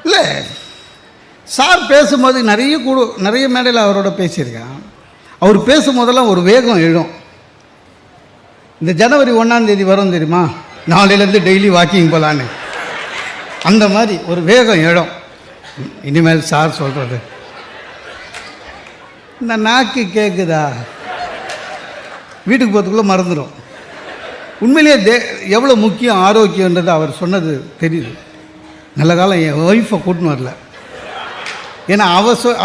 இல்லை, சார் பேசும்போது நிறைய மேடையில் அவரோட பேசியிருக்கேன். அவர் பேசும்போதெல்லாம் ஒரு வேகம் எழும். இந்த ஜனவரி 1ஆம் தேதி வரும் தெரியுமா, நாளையிலேருந்து டெய்லி வாக்கிங் போகலான்னு, அந்த மாதிரி ஒரு வேகம் எழும். இனிமேல் சார் சொல்கிறது இந்த நாக்கு கேட்குதா, வீட்டுக்கு போகிறதுக்குள்ளே மறந்துடும். உண்மையிலேயே எவ்வளோ முக்கியம் ஆரோக்கியன்றது அவர் சொன்னது தெரியுது. நல்ல காலம் என் ஒய்ஃபை கூட்டின்னு வரல. ஏன்னா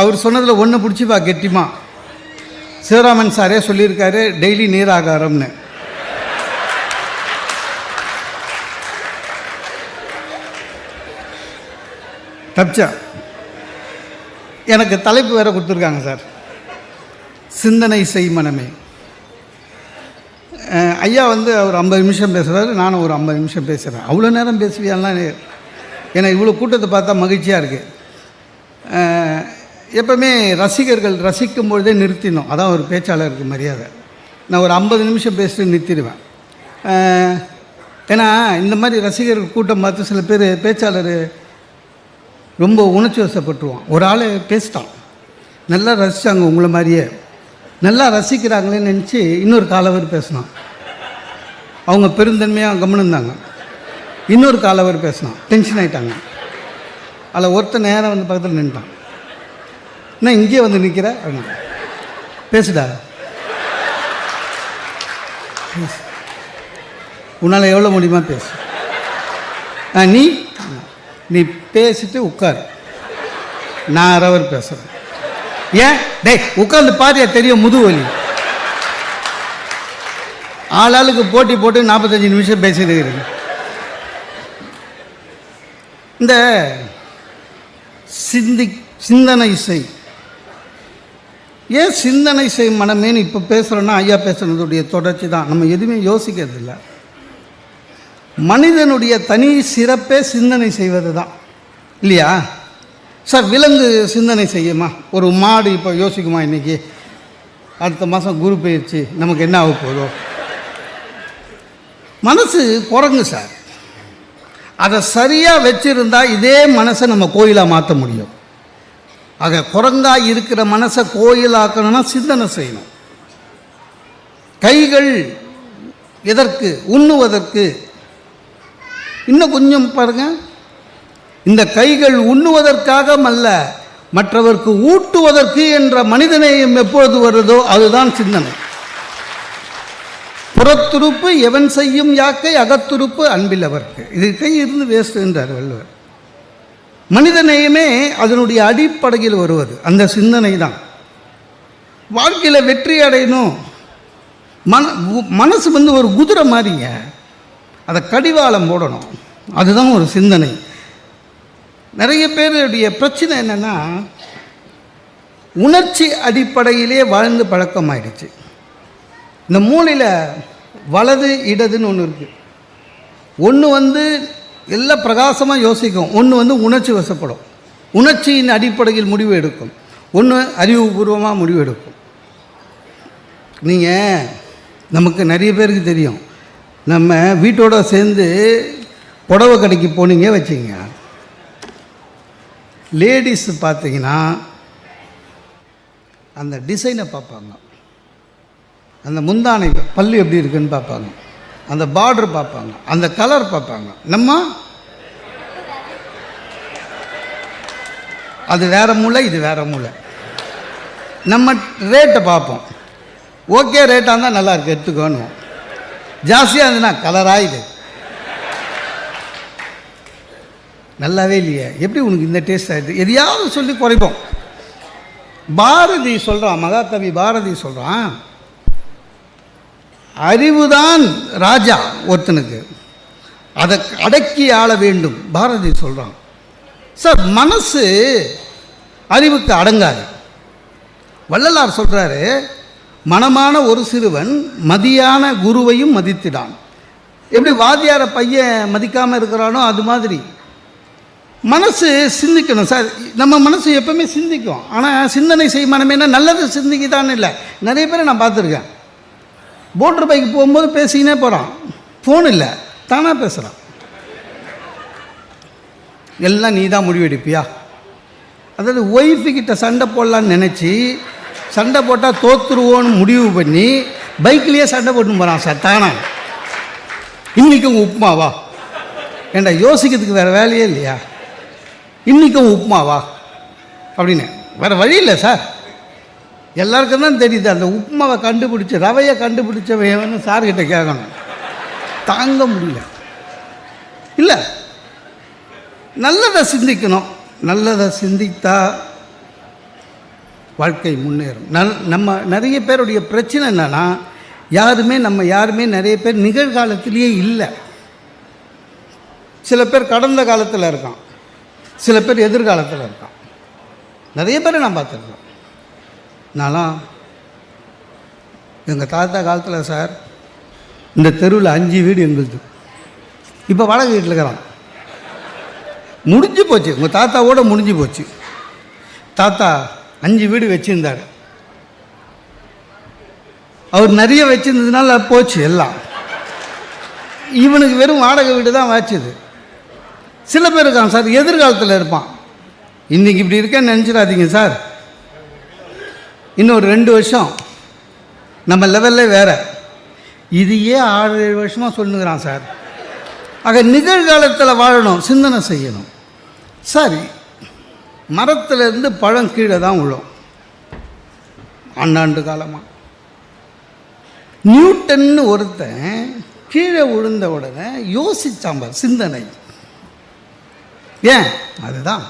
அவர் சொன்னதில் ஒன்று பிடிச்சிப்பா கெட்டிமா. சிவராமன் சாரே சொல்லியிருக்காரு டெய்லி நீராகாரம்னு. தப்பிச்சா. எனக்கு தலைப்பு வேறு கொடுத்துருக்காங்க சார், சிந்தனை செய் மனமே. ஐயா அவர் 50 நிமிஷம் பேசுகிறாரு, நானும் ஒரு 50 நிமிஷம் பேசுகிறேன். அவ்வளோ நேரம் பேசுவியாலாம் எனக்கு இவ்வளோ கூட்டத்தை பார்த்தா மகிழ்ச்சியாக இருக்குது. எப்பவுமே ரசிகர்கள் ரசிக்கும் பொழுதே நிறுத்தினோம், அதான் ஒரு பேச்சாளருக்கு மரியாதை. நான் ஒரு 50 நிமிஷம் பேசிட்டு நிறுத்திடுவேன். ஏன்னா இந்த மாதிரி ரசிகர்கள் கூட்டம் பார்த்து சில பேர் பேச்சாளர் ரொம்ப உணர்ச்சி வசப்பட்டுருவான். ஒரு ஆள் பேசிட்டான், நல்லா ரசித்தாங்க, உங்களை மாதிரியே நல்லா ரசிக்கிறாங்களேன்னு நினச்சி இன்னொரு காலவர் பேசினான். அவங்க பெருந்தன்மையாக கவனிந்தாங்க. இன்னொரு காலவர் பேசினான், டென்ஷன் ஆகிட்டாங்க. அதில் ஒருத்தர் நேரம் பக்கத்தில் நின்ட்டான். என்ன இங்கேயே நிற்கிற அப்படின்னா, பேசுடா, உன்னால் எவ்வளோ முடியுமா பேசு. நீ பேசிட்டு உட்காரு, நான் அரவர் பேசுகிறேன். ஏன் டேய் உட்காந்து பாரியா, தெரியும் முதுவலி. ஆளாளுக்கு போட்டி போட்டு 45 நிமிஷம் பேசிட்டு இருக்கிறீங்க. இந்த சிந்தனை செய், ஏன் சிந்தனை செய் மனமேன்னு இப்போ பேசுகிறோன்னா ஐயா பேசுகிறதுடைய தொடர்ச்சி தான். நம்ம எதுவுமே யோசிக்கிறது இல்லை. மனிதனுடைய தனி சிறப்பே சிந்தனை செய்வது தான் இல்லையா சார்? விலங்கு சிந்தனை செய்யுமா? ஒரு மாடு இப்போ யோசிக்குமா, இன்றைக்கி அடுத்த மாதம் குரு பயிற்சி நமக்கு என்ன ஆக போதோ? மனசு குரங்கு சார். அதை சரியாக வச்சுருந்தா இதே மனசை நம்ம கோயிலாக மாற்ற முடியும். ஆக குரங்காக இருக்கிற மனசை கோயிலாக்கணும்னா சிந்தனை செய்யணும். கைகள் எதற்கு? உண்ணுவதற்கு. இன்னும் கொஞ்சம் பாருங்கள், இந்த கைகள் உண்ணுவதற்காக அல்ல, மற்றவருக்கு ஊட்டுவதற்கு என்ற மனிதநேயம் எப்பொழுது வருதோ அதுதான் சிந்தனை. புறத்துறுப்பு எவன் செய்யும் யாக்கை, அகத்துறுப்பு அன்பில் அவருக்கு. இது கை இருந்து வேஸ்ட் என்றார் வள்ளுவர். மனிதநேயமே அதனுடைய அடிப்படையில் வருவது அந்த சிந்தனை தான். வாழ்க்கையில் வெற்றி அடையணும். மனசு ஒரு குதிரை மாதிரிங்க, அதை கடிவாளம் போடணும். அதுதான் ஒரு சிந்தனை. நிறைய பேருடைய பிரச்சனை என்னென்னா, உணர்ச்சி அடிப்படையிலே வாழ்ந்து பழக்கமாயிடுச்சு. இந்த மூளையில் வலது இடதுன்னு ஒன்று இருக்குது. ஒன்று எல்லாம் பிரகாசமாக யோசிக்கும், ஒன்று உணர்ச்சி வசப்படும். உணர்ச்சியின் அடிப்படையில் முடிவு எடுக்கும், ஒன்று அறிவுபூர்வமாக முடிவு எடுக்கும். நீங்கள் நமக்கு நிறைய பேருக்கு தெரியும், நம்ம வீட்டோடு சேர்ந்து புடவை கடைக்கு போனீங்க வச்சுங்க, லேடிஸ் பார்த்தீங்கன்னா அந்த டிசைனை பார்ப்பாங்க, அந்த முந்தானை பல்லு எப்படி இருக்குன்னு பார்ப்பாங்க, அந்த பார்டர் பார்ப்பாங்க, அந்த கலர் பார்ப்பாங்க. நம்ம அது வேறு மூளை, இது வேறு மூளை. நம்ம ரேட்டை பார்ப்போம். ஓகே ரேட்டாக இருந்தால் நல்லா இருக்குது எடுத்துக்கோணும். ஜாஸ்தியாக இருந்ததுன்னா கலராக இது நல்லாவே இல்லையே, எப்படி உனக்கு இந்த டேஸ்ட் ஆகிடுது, எதையாவது சொல்லி குறைப்போம். பாரதி சொல்கிறான், மகாகவி பாரதி சொல்கிறான், அறிவுதான் ராஜா ஒருத்தனுக்கு, அதை அடக்கி ஆள வேண்டும். பாரதி சொல்கிறான். சார் மனசு அறிவுக்கு அடங்காது. வள்ளலார் சொல்கிறாரு, மனமான ஒரு சிறுவன் மதியான குருவையும் மதித்திடான். எப்படி வாத்தியார பையன் மதிக்காமல் இருக்கிறானோ அது மாதிரி மனசு சிந்திக்கணும் சார். நம்ம மனசு எப்பவுமே சிந்திக்கும். ஆனால் சிந்தனை செய் மனமேனா நல்லது சிந்திக்குதான்னு இல்லை. நிறைய பேரை நான் பார்த்துருக்கேன், மோட்டர் பைக்கு போகும்போது பேசிக்கினே போகிறான், ஃபோன் இல்லை, தானாக பேசுகிறான். எல்லாம் நீ தான் முடிவெடுப்பியா? அதாவது ஒய்ஃபுக்கிட்ட சண்டை போடலான்னு நினச்சி சண்டை போட்டால் தோற்றுருவோன்னு முடிவு பண்ணி பைக்லேயே சண்டை போட்டு போகிறான் சார் தானா. இன்றைக்கும் உப்புமாவா? ஏண்டா யோசிக்கிறதுக்கு வேறு வேலையே இல்லையா? இன்றைக்கும் உப்புமாவா அப்படின்னு வேறு வழி இல்லை சார். எல்லாருக்கும் தான் தெரியுது. அந்த உப்புமாவை கண்டுபிடிச்சி ரவையை கண்டுபிடிச்சவன்னு சார்கிட்ட கேட்கணும். தாங்க முடியல. இல்லை, நல்லதை சிந்திக்கணும். நல்லதை சிந்தித்தா வாழ்க்கை முன்னேறும். நம்ம நிறைய பேருடைய பிரச்சனை என்னென்னா, யாருமே நிறைய பேர் நிகழ்காலத்திலேயே இல்லை. சில பேர் கடந்த காலத்தில் இருக்கான், சில பேர் எதிர்காலத்தில் இருக்கான். நிறைய பேர் நான் பார்த்துருக்கேன். நான்லாம் எங்கள் தாத்தா காலத்தில் சார் இந்த தெருவில் 5 வீடு எங்களுது. இப்போ வாடகை வீட்டில் இருக்கிறான். முடிஞ்சு போச்சு, உங்கள் தாத்தாவோட முடிஞ்சு போச்சு. தாத்தா 5 வீடு வச்சுருந்தார். அவர் நிறைய வச்சுருந்ததுனால போச்சு எல்லாம். இவனுக்கு வெறும் வாடகை வீடு தான் வாச்சுது. சில பேர் இருக்கான் சார் எதிர்காலத்தில் இருப்பான். இன்றைக்கி இப்படி இருக்கேன்னு நினச்சிடாதீங்க சார், இன்னொரு 2 வருஷம் நம்ம லெவல்லே வேறு. இதையே 6-7 வருஷமாக சொல்லுங்கிறான் சார். ஆக நிகழ்காலத்தில் வாழணும், சிந்தனை செய்யணும். சரி, மரத்திலேருந்து பழம் கீழே தான் விழும் ஆண்டாண்டு காலமாக. நியூட்டன்னு ஒருத்தன் கீழே விழுந்த உடனே யோசிச்சாம்பார், சிந்தனை. ஏன் அதுதான்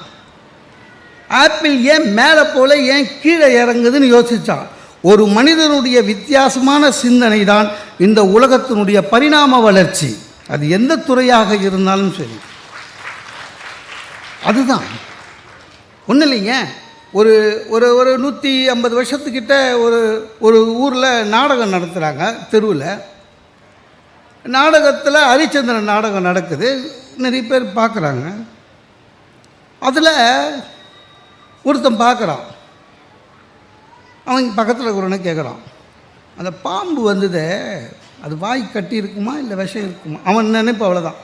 ஆப்பிள் ஏன் மேலே போல ஏன் கீழே இறங்குதுன்னு யோசித்தான். ஒரு மனிதனுடைய வித்தியாசமான சிந்தனை தான் இந்த உலகத்தினுடைய பரிணாம வளர்ச்சி. அது எந்த துறையாக இருந்தாலும் சரி, அதுதான். ஒன்றும் இல்லைங்க. ஒரு ஒரு ஒரு 150 வருஷத்துக்கிட்ட ஒரு ஊரில் நாடகம் நடத்துகிறாங்க. தெருவில் நாடகத்தில் ஹரிச்சந்திரன் நாடகம் நடக்குது. நிறைய பேர் பார்க்குறாங்க. அதில் ஒருத்தன் பார்க்குறான். அவன் பக்கத்தில் இருக்கிறவனை கேட்குறான், அந்த பாம்பு வந்ததே அது வாய் கட்டி இருக்குமா இல்லை விஷம் இருக்குமா? அவன் நினைப்பு அவ்வளோதான்.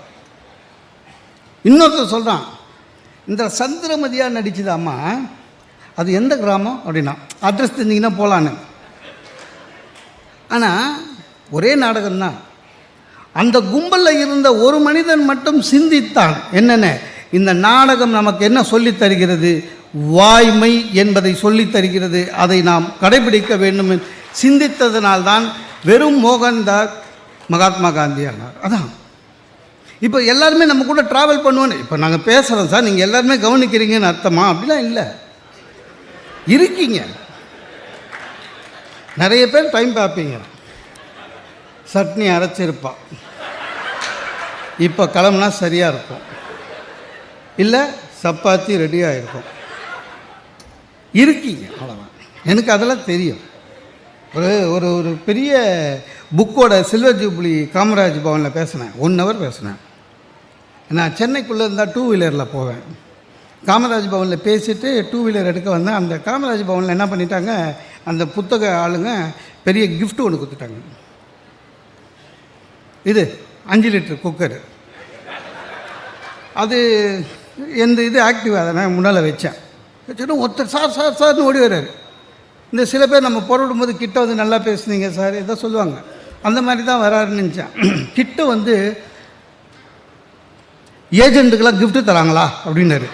இன்னொருத்தர் சொல்கிறான், இந்த சந்திரமதியாக நடிச்சுதாம்மா, அது எந்த கிராமம் அப்படின்னா அட்ரஸ் தெரிஞ்சிங்கன்னா போகலான்னு. ஆனால் ஒரே நாடகம்தான். அந்த கும்பலில் இருந்த ஒரு மனிதன் மட்டும் சிந்தித்தான். என்னென்ன இந்த நாடகம் நமக்கு என்ன சொல்லித் தருகிறது? வாய்மை என்பதை சொல்லித் தருகிறது. அதை நாம் கடைபிடிக்க வேண்டும் சிந்தித்ததனால்தான் வெறும் மோகன்தாஸ் மகாத்மா காந்தி ஆனார். அதான் இப்போ எல்லாருமே நம்ம கூட ட்ராவல் பண்ணுவோன்னு இப்போ நாங்கள் பேசுகிறோம் சார், நீங்கள் எல்லாருமே கவனிக்கிறீங்கன்னு அர்த்தமா? அப்படிலாம் இல்லை, இருக்கீங்க. நிறைய பேர் டைம் பார்ப்பீங்க. சட்னி அரைச்சிருப்பா, இப்போ கிளம்புனா சரியாக இருக்கும், இல்லை சப்பாத்தி ரெடியாக இருக்கும். இருக்கீங்க, அவ்வளோதான். எனக்கு அதெல்லாம் தெரியும். ஒரு ஒரு பெரிய புக்கோட சில்வர் ஜூப்ளி காமராஜ் பவனில் பேசினேன். 1 hour பேசினேன். நான் சென்னைக்குள்ளே இருந்தால் 2 வீலரில் போவேன். காமராஜ் பவனில் பேசிவிட்டு 2 வீலர் எடுக்க வந்தேன். அந்த காமராஜ் பவனில் என்ன பண்ணிட்டாங்க, அந்த புத்தக ஆளுங்க பெரிய கிஃப்ட் ஒன்று கொடுத்துட்டாங்க. இது 5 லிட்டர் குக்கரு. அது எந்த இது ஆக்டிவ், அதை நான் முன்னால் வச்சேன். வச்சுட்டு ஒருத்தர் சார் சார் சார்னு ஓடி வர்றாரு. இந்த சில பேர் நம்ம பொருளும்போது கிட்ட வந்து நல்லா பேசுனீங்க சார் எதோ சொல்லுவாங்க, அந்த மாதிரி தான் வராருன்னு நினச்சேன். கிட்ட வந்து ஏஜென்ட்டுக்கெல்லாம் கிஃப்ட்டு தராங்களா அப்படின்னாரு.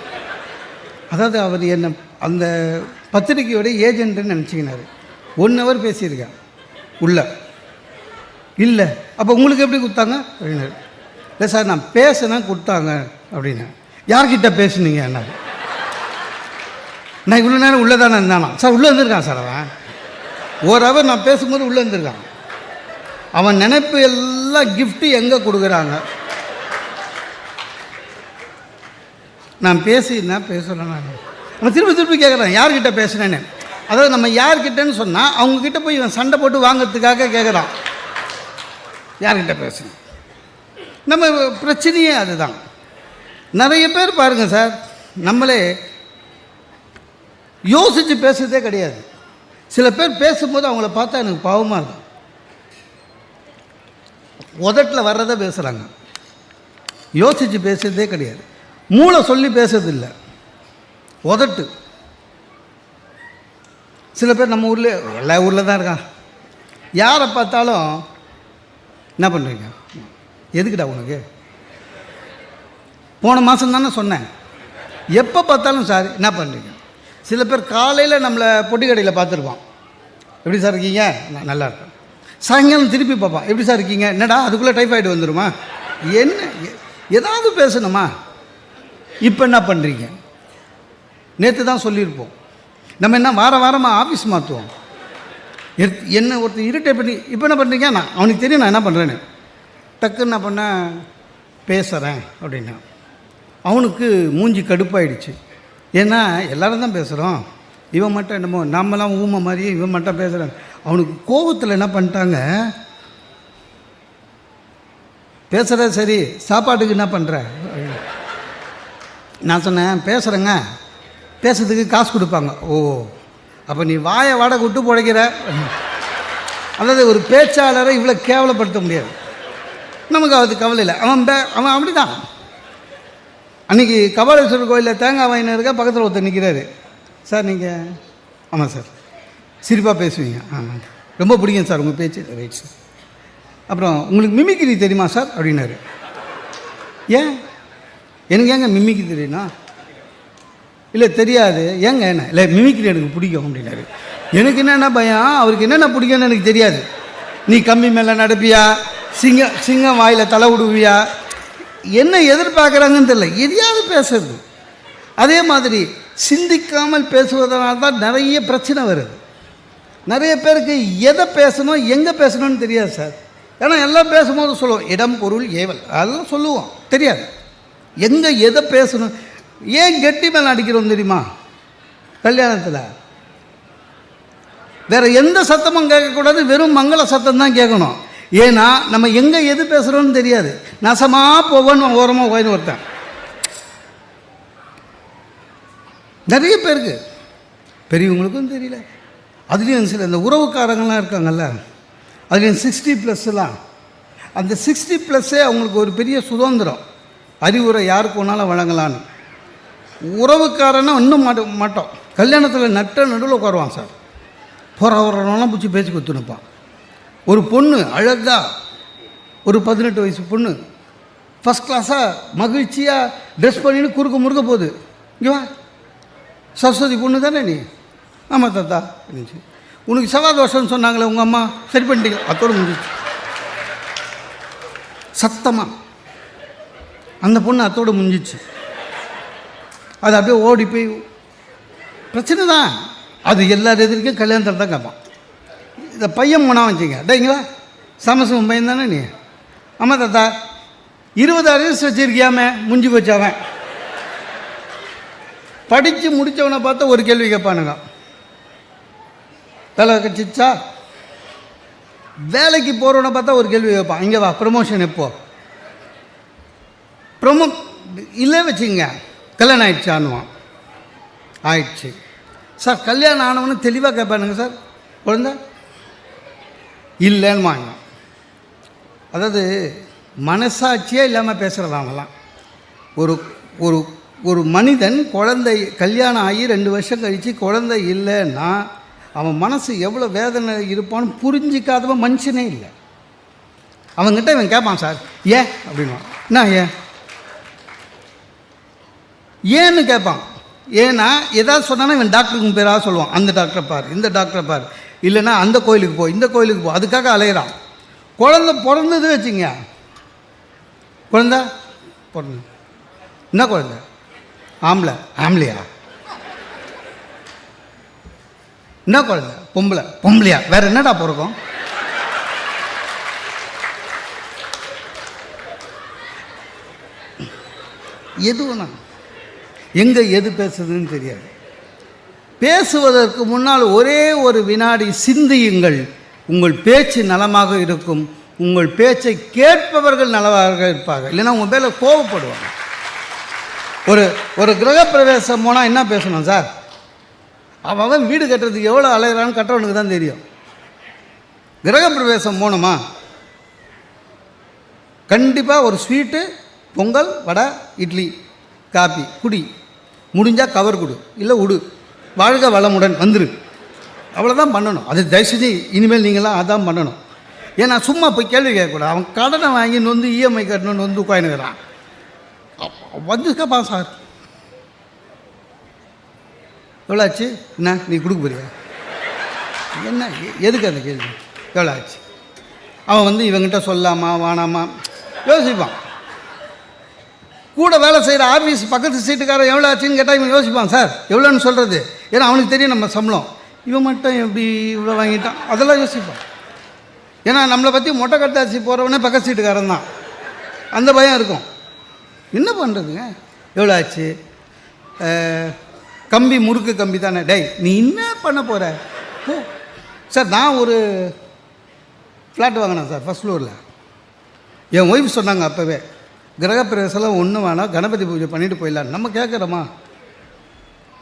அதாவது அவர் என்ன அந்த பத்திரிக்கையோட ஏஜென்ட்டுன்னு நினச்சிக்கினார். 1 hour பேசியிருக்கேன் உள்ள. இல்லை அப்போ உங்களுக்கு எப்படி கொடுத்தாங்க அப்படின்னாரு. இல்லை சார் நான் பேசினேன் கொடுத்தாங்க அப்படின்னு. யார்கிட்ட பேசுனீங்க என்ன? நான் இவ்வளோ நேரம் உள்ளே தானே இருந்தானா சார்? உள்ளே இருந்திருக்கான் சார். அவன் 1 hour நான் பேசும்போது உள்ளே இருந்திருக்கான். அவன் நினைப்பு எல்லாம் கிஃப்ட்டு எங்கே கொடுக்குறாங்க? நான் பேசுகிறேன். நான் அவன் திருப்பி கேட்குறான் யார்கிட்ட பேசுகிறேன்னு. அதாவது நம்ம யார்கிட்டன்னு சொன்னால் அவங்கக்கிட்ட போய் இவன் சண்டை போட்டு வாங்கிறதுக்காக கேட்குறான் யார்கிட்ட பேசுகிறேன். நம்ம பிரச்சனையே அதுதான். நிறைய பேர் பாருங்கள் சார், நம்மளே யோசித்து பேசுறதே கிடையாது. சில பேர் பேசும்போது அவங்கள பார்த்தா எனக்கு பாவமாக இருக்கும். உதட்டில் வர்றதை பேசுகிறாங்க, யோசித்து பேசுகிறதே கிடையாது. மூளை சொல்லி பேசுறதில்லை, உதட்டு. சில பேர் நம்ம ஊரில், எல்லா ஊரில் தான் இருக்கான், யாரை பார்த்தாலும் என்ன பண்ணுறீங்க, எதுக்குடா உனக்கு, போன மாதம் தானே சொன்னேன், எப்போ பார்த்தாலும் சார் என்ன பண்ணுறீங்க. சில பேர் காலையில் நம்மளை பொட்டி கடையில் பார்த்துருப்பான், எப்படி சார் இருக்கீங்க, நல்லா இருக்கேன். சாயங்காலம் திருப்பி பார்ப்பான், எப்படி சார் இருக்கீங்க, என்னடா அதுக்குள்ளே டைஃபாய்டு வந்துடுமா, என்ன ஏதாவது பேசணுமா. இப்போ என்ன பண்ணுறீங்க, நேற்று தான் சொல்லியிருப்போம். நம்ம என்ன வாரமாக ஆஃபீஸ் மாற்றுவோம். என்ன ஒருத்தர் இரிட்டேட் பண்ணி இப்போ என்ன பண்ணுறீங்க, நான் அவனுக்கு தெரியும் நான் என்ன பண்ணுறேன்னு, டக்குன்னு என்ன பண்ணேன், பேசுகிறேன் அப்படின்னா அவனுக்கு மூஞ்சி கடுப்பாயிடுச்சு. ஏன்னா எல்லோரும் தான் பேசுகிறோம், இவன் மட்டும் என்னமோ நம்மலாம் ஊமை மாதிரியே இவன் மட்டும் பேசுகிறான். அவனுக்கு கோபத்தில் என்ன பண்ணிட்டாங்க, பேசுகிற சரி சாப்பாட்டுக்கு என்ன பண்ணுற, நான் சொன்னேன் பேசுகிறேங்க, பேசுறதுக்கு காசு கொடுப்பாங்க. ஓ அப்போ நீ வாயை வாடகை விட்டு பிழைக்கிற. அதாவது ஒரு பேச்சாளரை இவ்வளோ கேவலப்படுத்த முடியாது. நமக்கு அது கவலை இல்லை. அவன் அப்படி தான். அன்றைக்கி கபாலீஸ்வரர் கோயிலில் தேங்காய் வாங்கினு இருக்க பக்கத்தில் ஒருத்தர் நிற்கிறாரு. சார் நீங்கள், ஆமாம் சார், சிரிப்பாக பேசுவீங்க, ரொம்ப பிடிக்கும் சார் உங்கள் பேச்சு, ரைட் சார். அப்புறம் உங்களுக்கு மிமிக்ரி தெரியுமா சார் அப்படின்னாரு. ஏன் எனக்கு ஏங்க மிமிக்ரி தெரியுமா, இல்லை தெரியாது, ஏங்க என்ன, இல்லை மிமிக்ரி எனக்கு பிடிக்கும் அப்படின்னாரு. எனக்கு என்னென்ன பயம், அவருக்கு என்னென்ன பிடிக்கும்னு எனக்கு தெரியாது. நீ கம்பி மேலே நடப்பியா, சிங்கம் வாயில் தலை விடுவியா, என்ன எதிர்பார்க்குறாங்கன்னு தெரியல, எதையாவது பேசுறது. அதே மாதிரி சிந்திக்காமல் பேசுவதனால தான் நிறைய பிரச்சனை வருது. நிறைய பேருக்கு எதை பேசணும் எங்கே பேசணும்னு தெரியாது சார். ஏன்னா எல்லாம் பேசும்போது சொல்லுவோம் இடம் பொருள் ஏவல், அதெல்லாம் சொல்லுவோம், தெரியாது எங்கே எதை பேசணும். ஏன் கெட்டி மேலே அடிக்கிறோம் தெரியுமா, கல்யாணத்தில் வேறு எந்த சத்தமும் கேட்கக்கூடாது, வெறும் மங்கள சத்தம் தான் கேட்கணும். ஏன்னா நம்ம எங்கே எது பேசுகிறோன்னு தெரியாது, நசமாக போவோன்னு ஓரமாக போயின்னு ஒருத்தன். நிறைய பேருக்கு, பெரியவங்களுக்கும் தெரியல. அதுலேயும் சில இந்த உறவுக்காரங்களாம் இருக்காங்கல்ல, அதுலேயும் 60+, அந்த 60+ அவங்களுக்கு ஒரு பெரிய சுதந்திரம், அறிவுரை யாருக்கு வேணாலும் வழங்கலான்னு. உறவுக்காரனா இன்னும் மாட்டோம். கல்யாணத்தில் நடுவில் உட்காருவான் சார், போகிறவரெல்லாம் பிடிச்சி பேச்சு கொடுத்துனுப்பான். ஒரு பொண்ணு அழகா, ஒரு 18 வயசு பொண்ணு ஃபஸ்ட் கிளாஸாக மகிழ்ச்சியாக ட்ரெஸ் பண்ணின்னு குறுக்க முறுக்க போகுது. இங்கே வா, சரஸ்வதி பொண்ணு தானே நீ, ஆமாம் தாத்தா இருந்துச்சு, உனக்கு செவ்வாய் தோஷம்னு சொன்னாங்களே உங்கள் அம்மா, சரி பண்ணிட்டீங்க, அத்தோடு முடிஞ்சிச்சு. சத்தமாக அந்த பொண்ணு அத்தோடு முடிஞ்சிச்சு. அது அப்படியே ஓடி போய் பிரச்சனை தான். அது எல்லார் எதிர்க்கும் கல்யாணத்தில் தான் கேட்பான். இந்த பையன் போனா வச்சுங்க, டேங்களா சமசம் பையன் தானே நீ, ஆமாம் தாத்தா 20 அரியர்ஸ் வச்சுருக்கியாமே, முடிஞ்சு போச்சு. அவன் படித்து முடித்தவனை பார்த்தா ஒரு கேள்வி கேட்பானுங்க, வேலை கிடச்சிச்சா. வேலைக்கு போகிறவனை பார்த்தா ஒரு கேள்வி கேட்பான், இங்கே வா ப்ரமோஷன் எப்போ, இல்லை வச்சுங்க, கல்யாணம் ஆயிடுச்சான்னுவான். ஆயிடுச்சு சார். கல்யாணம் ஆனவனு தெளிவாக கேட்பானுங்க, சார் குழந்தை இல்லைன்னு வாங்க. அதாவது மனசாட்சியே இல்லாமல் பேசுகிறது அவங்களாம். ஒரு ஒரு ஒரு மனிதன் குழந்தை கல்யாணம் ஆகி 2 வருஷம் கழித்து குழந்தை இல்லைன்னா அவன் மனசு எவ்வளோ வேதனை இருப்பான்னு புரிஞ்சிக்காதவன் மனுஷனே இல்லை. அவங்ககிட்ட இவன் கேட்பான், சார் ஏன் அப்படின்னா, என்ன ஏன்னு கேட்பான். ஏன்னா ஏதாவது சொன்னான்னா இவன் டாக்டருக்கு பேராக சொல்லுவான், அந்த டாக்டரை பார், இந்த டாக்டரை பார், இல்லைன்னா அந்த கோயிலுக்கு போ, இந்த கோயிலுக்கு போ, அதுக்காக அலையிறான். குழந்தை பிறந்தது வச்சுங்க, குழந்தை பிறந்த என்ன குழந்தை, ஆம்பளையா, என்ன குழந்தை, பொம்பளையா, வேற என்னடா பிறக்கும். எதுனா எங்கே எது பேசுறதுன்னு தெரியாது. பேசுவதற்கு முன்னால் ஒரே ஒரு வினாடி சிந்தியுங்கள். உங்கள் பேச்சு நலமாக இருக்கும், உங்கள் பேச்சை கேட்பவர்கள் நலமாக இருப்பார்கள், இல்லைன்னா உங்கள் மேலே கோபப்படுவாங்க. ஒரு கிரகப்பிரவேசம் போனால் என்ன பேசணும் சார், அவன் வீடு கட்டுறதுக்கு எவ்வளோ அலைகிறான்னு கட்டுறவனுக்கு தான் தெரியும். கிரகப்பிரவேசம் போனோமா, கண்டிப்பாக ஒரு ஸ்வீட்டு, பொங்கல், வடை, இட்லி, காப்பி குடி, முடிஞ்சால் கவர் கொடு, இல்லை விடு, வாழ்க வளமுடன் வந்துரு. அவ்வளோதான் பண்ணணும். அது தயவுசெய்து இனிமேல் நீங்களாம் அதான் பண்ணணும். ஏன்னா சும்மா போய் கேள்வி கேட்கக்கூடாது. அவன் கடனை வாங்கி நொந்து இஎம்ஐ கட்டணும்னு வந்து உட்காந்துக்கிறான். வந்துருக்கப்பா சார், எவ்வளோ ஆச்சு, என்ன நீ கொடுக்க போறியா, என்ன எதுக்கு அந்த கேள்வி, எவ்வளோ ஆச்சு? அவன் வந்து இவங்கிட்ட சொல்லாமா வானாமா யோசிப்பான். கூட வேலை செய்கிற ஆஃபீஸ் பக்கத்து சீட்டுக்காரன் எவ்வளோ ஆச்சுன்னு கேட்டால் இவன் யோசிப்பான், சார் எவ்வளோன்னு சொல்கிறது. ஏன்னா அவனுக்கு தெரியும் நம்ம சம்பளம், இவன் மட்டும் எப்படி இவ்வளோ வாங்கிட்டான், அதெல்லாம் யோசிப்பான். ஏன்னா நம்மளை பற்றி மொட்டை கட்டாச்சு போகிறவனே பக்கத்து சீட்டுக்காரன் தான், அந்த பயம் இருக்கும். என்ன பண்ணுறதுங்க, எவ்வளோ ஆச்சு, கம்பி முறுக்கு கம்பி தானே, டேய் நீ என்ன பண்ண போகிற ஓ சார். நான் ஒரு ஃப்ளாட் வாங்கினேன் சார் ஃபஸ்ட் ஃப்ளோரில். என் ஒய்ஃப் சொன்னாங்க அப்போவே, கிரகப்பிரவேசம்லாம் ஒன்றும் வேணாம், கணபதி பூஜை பண்ணிட்டு போயிடலாம். நம்ம கேட்குறோமா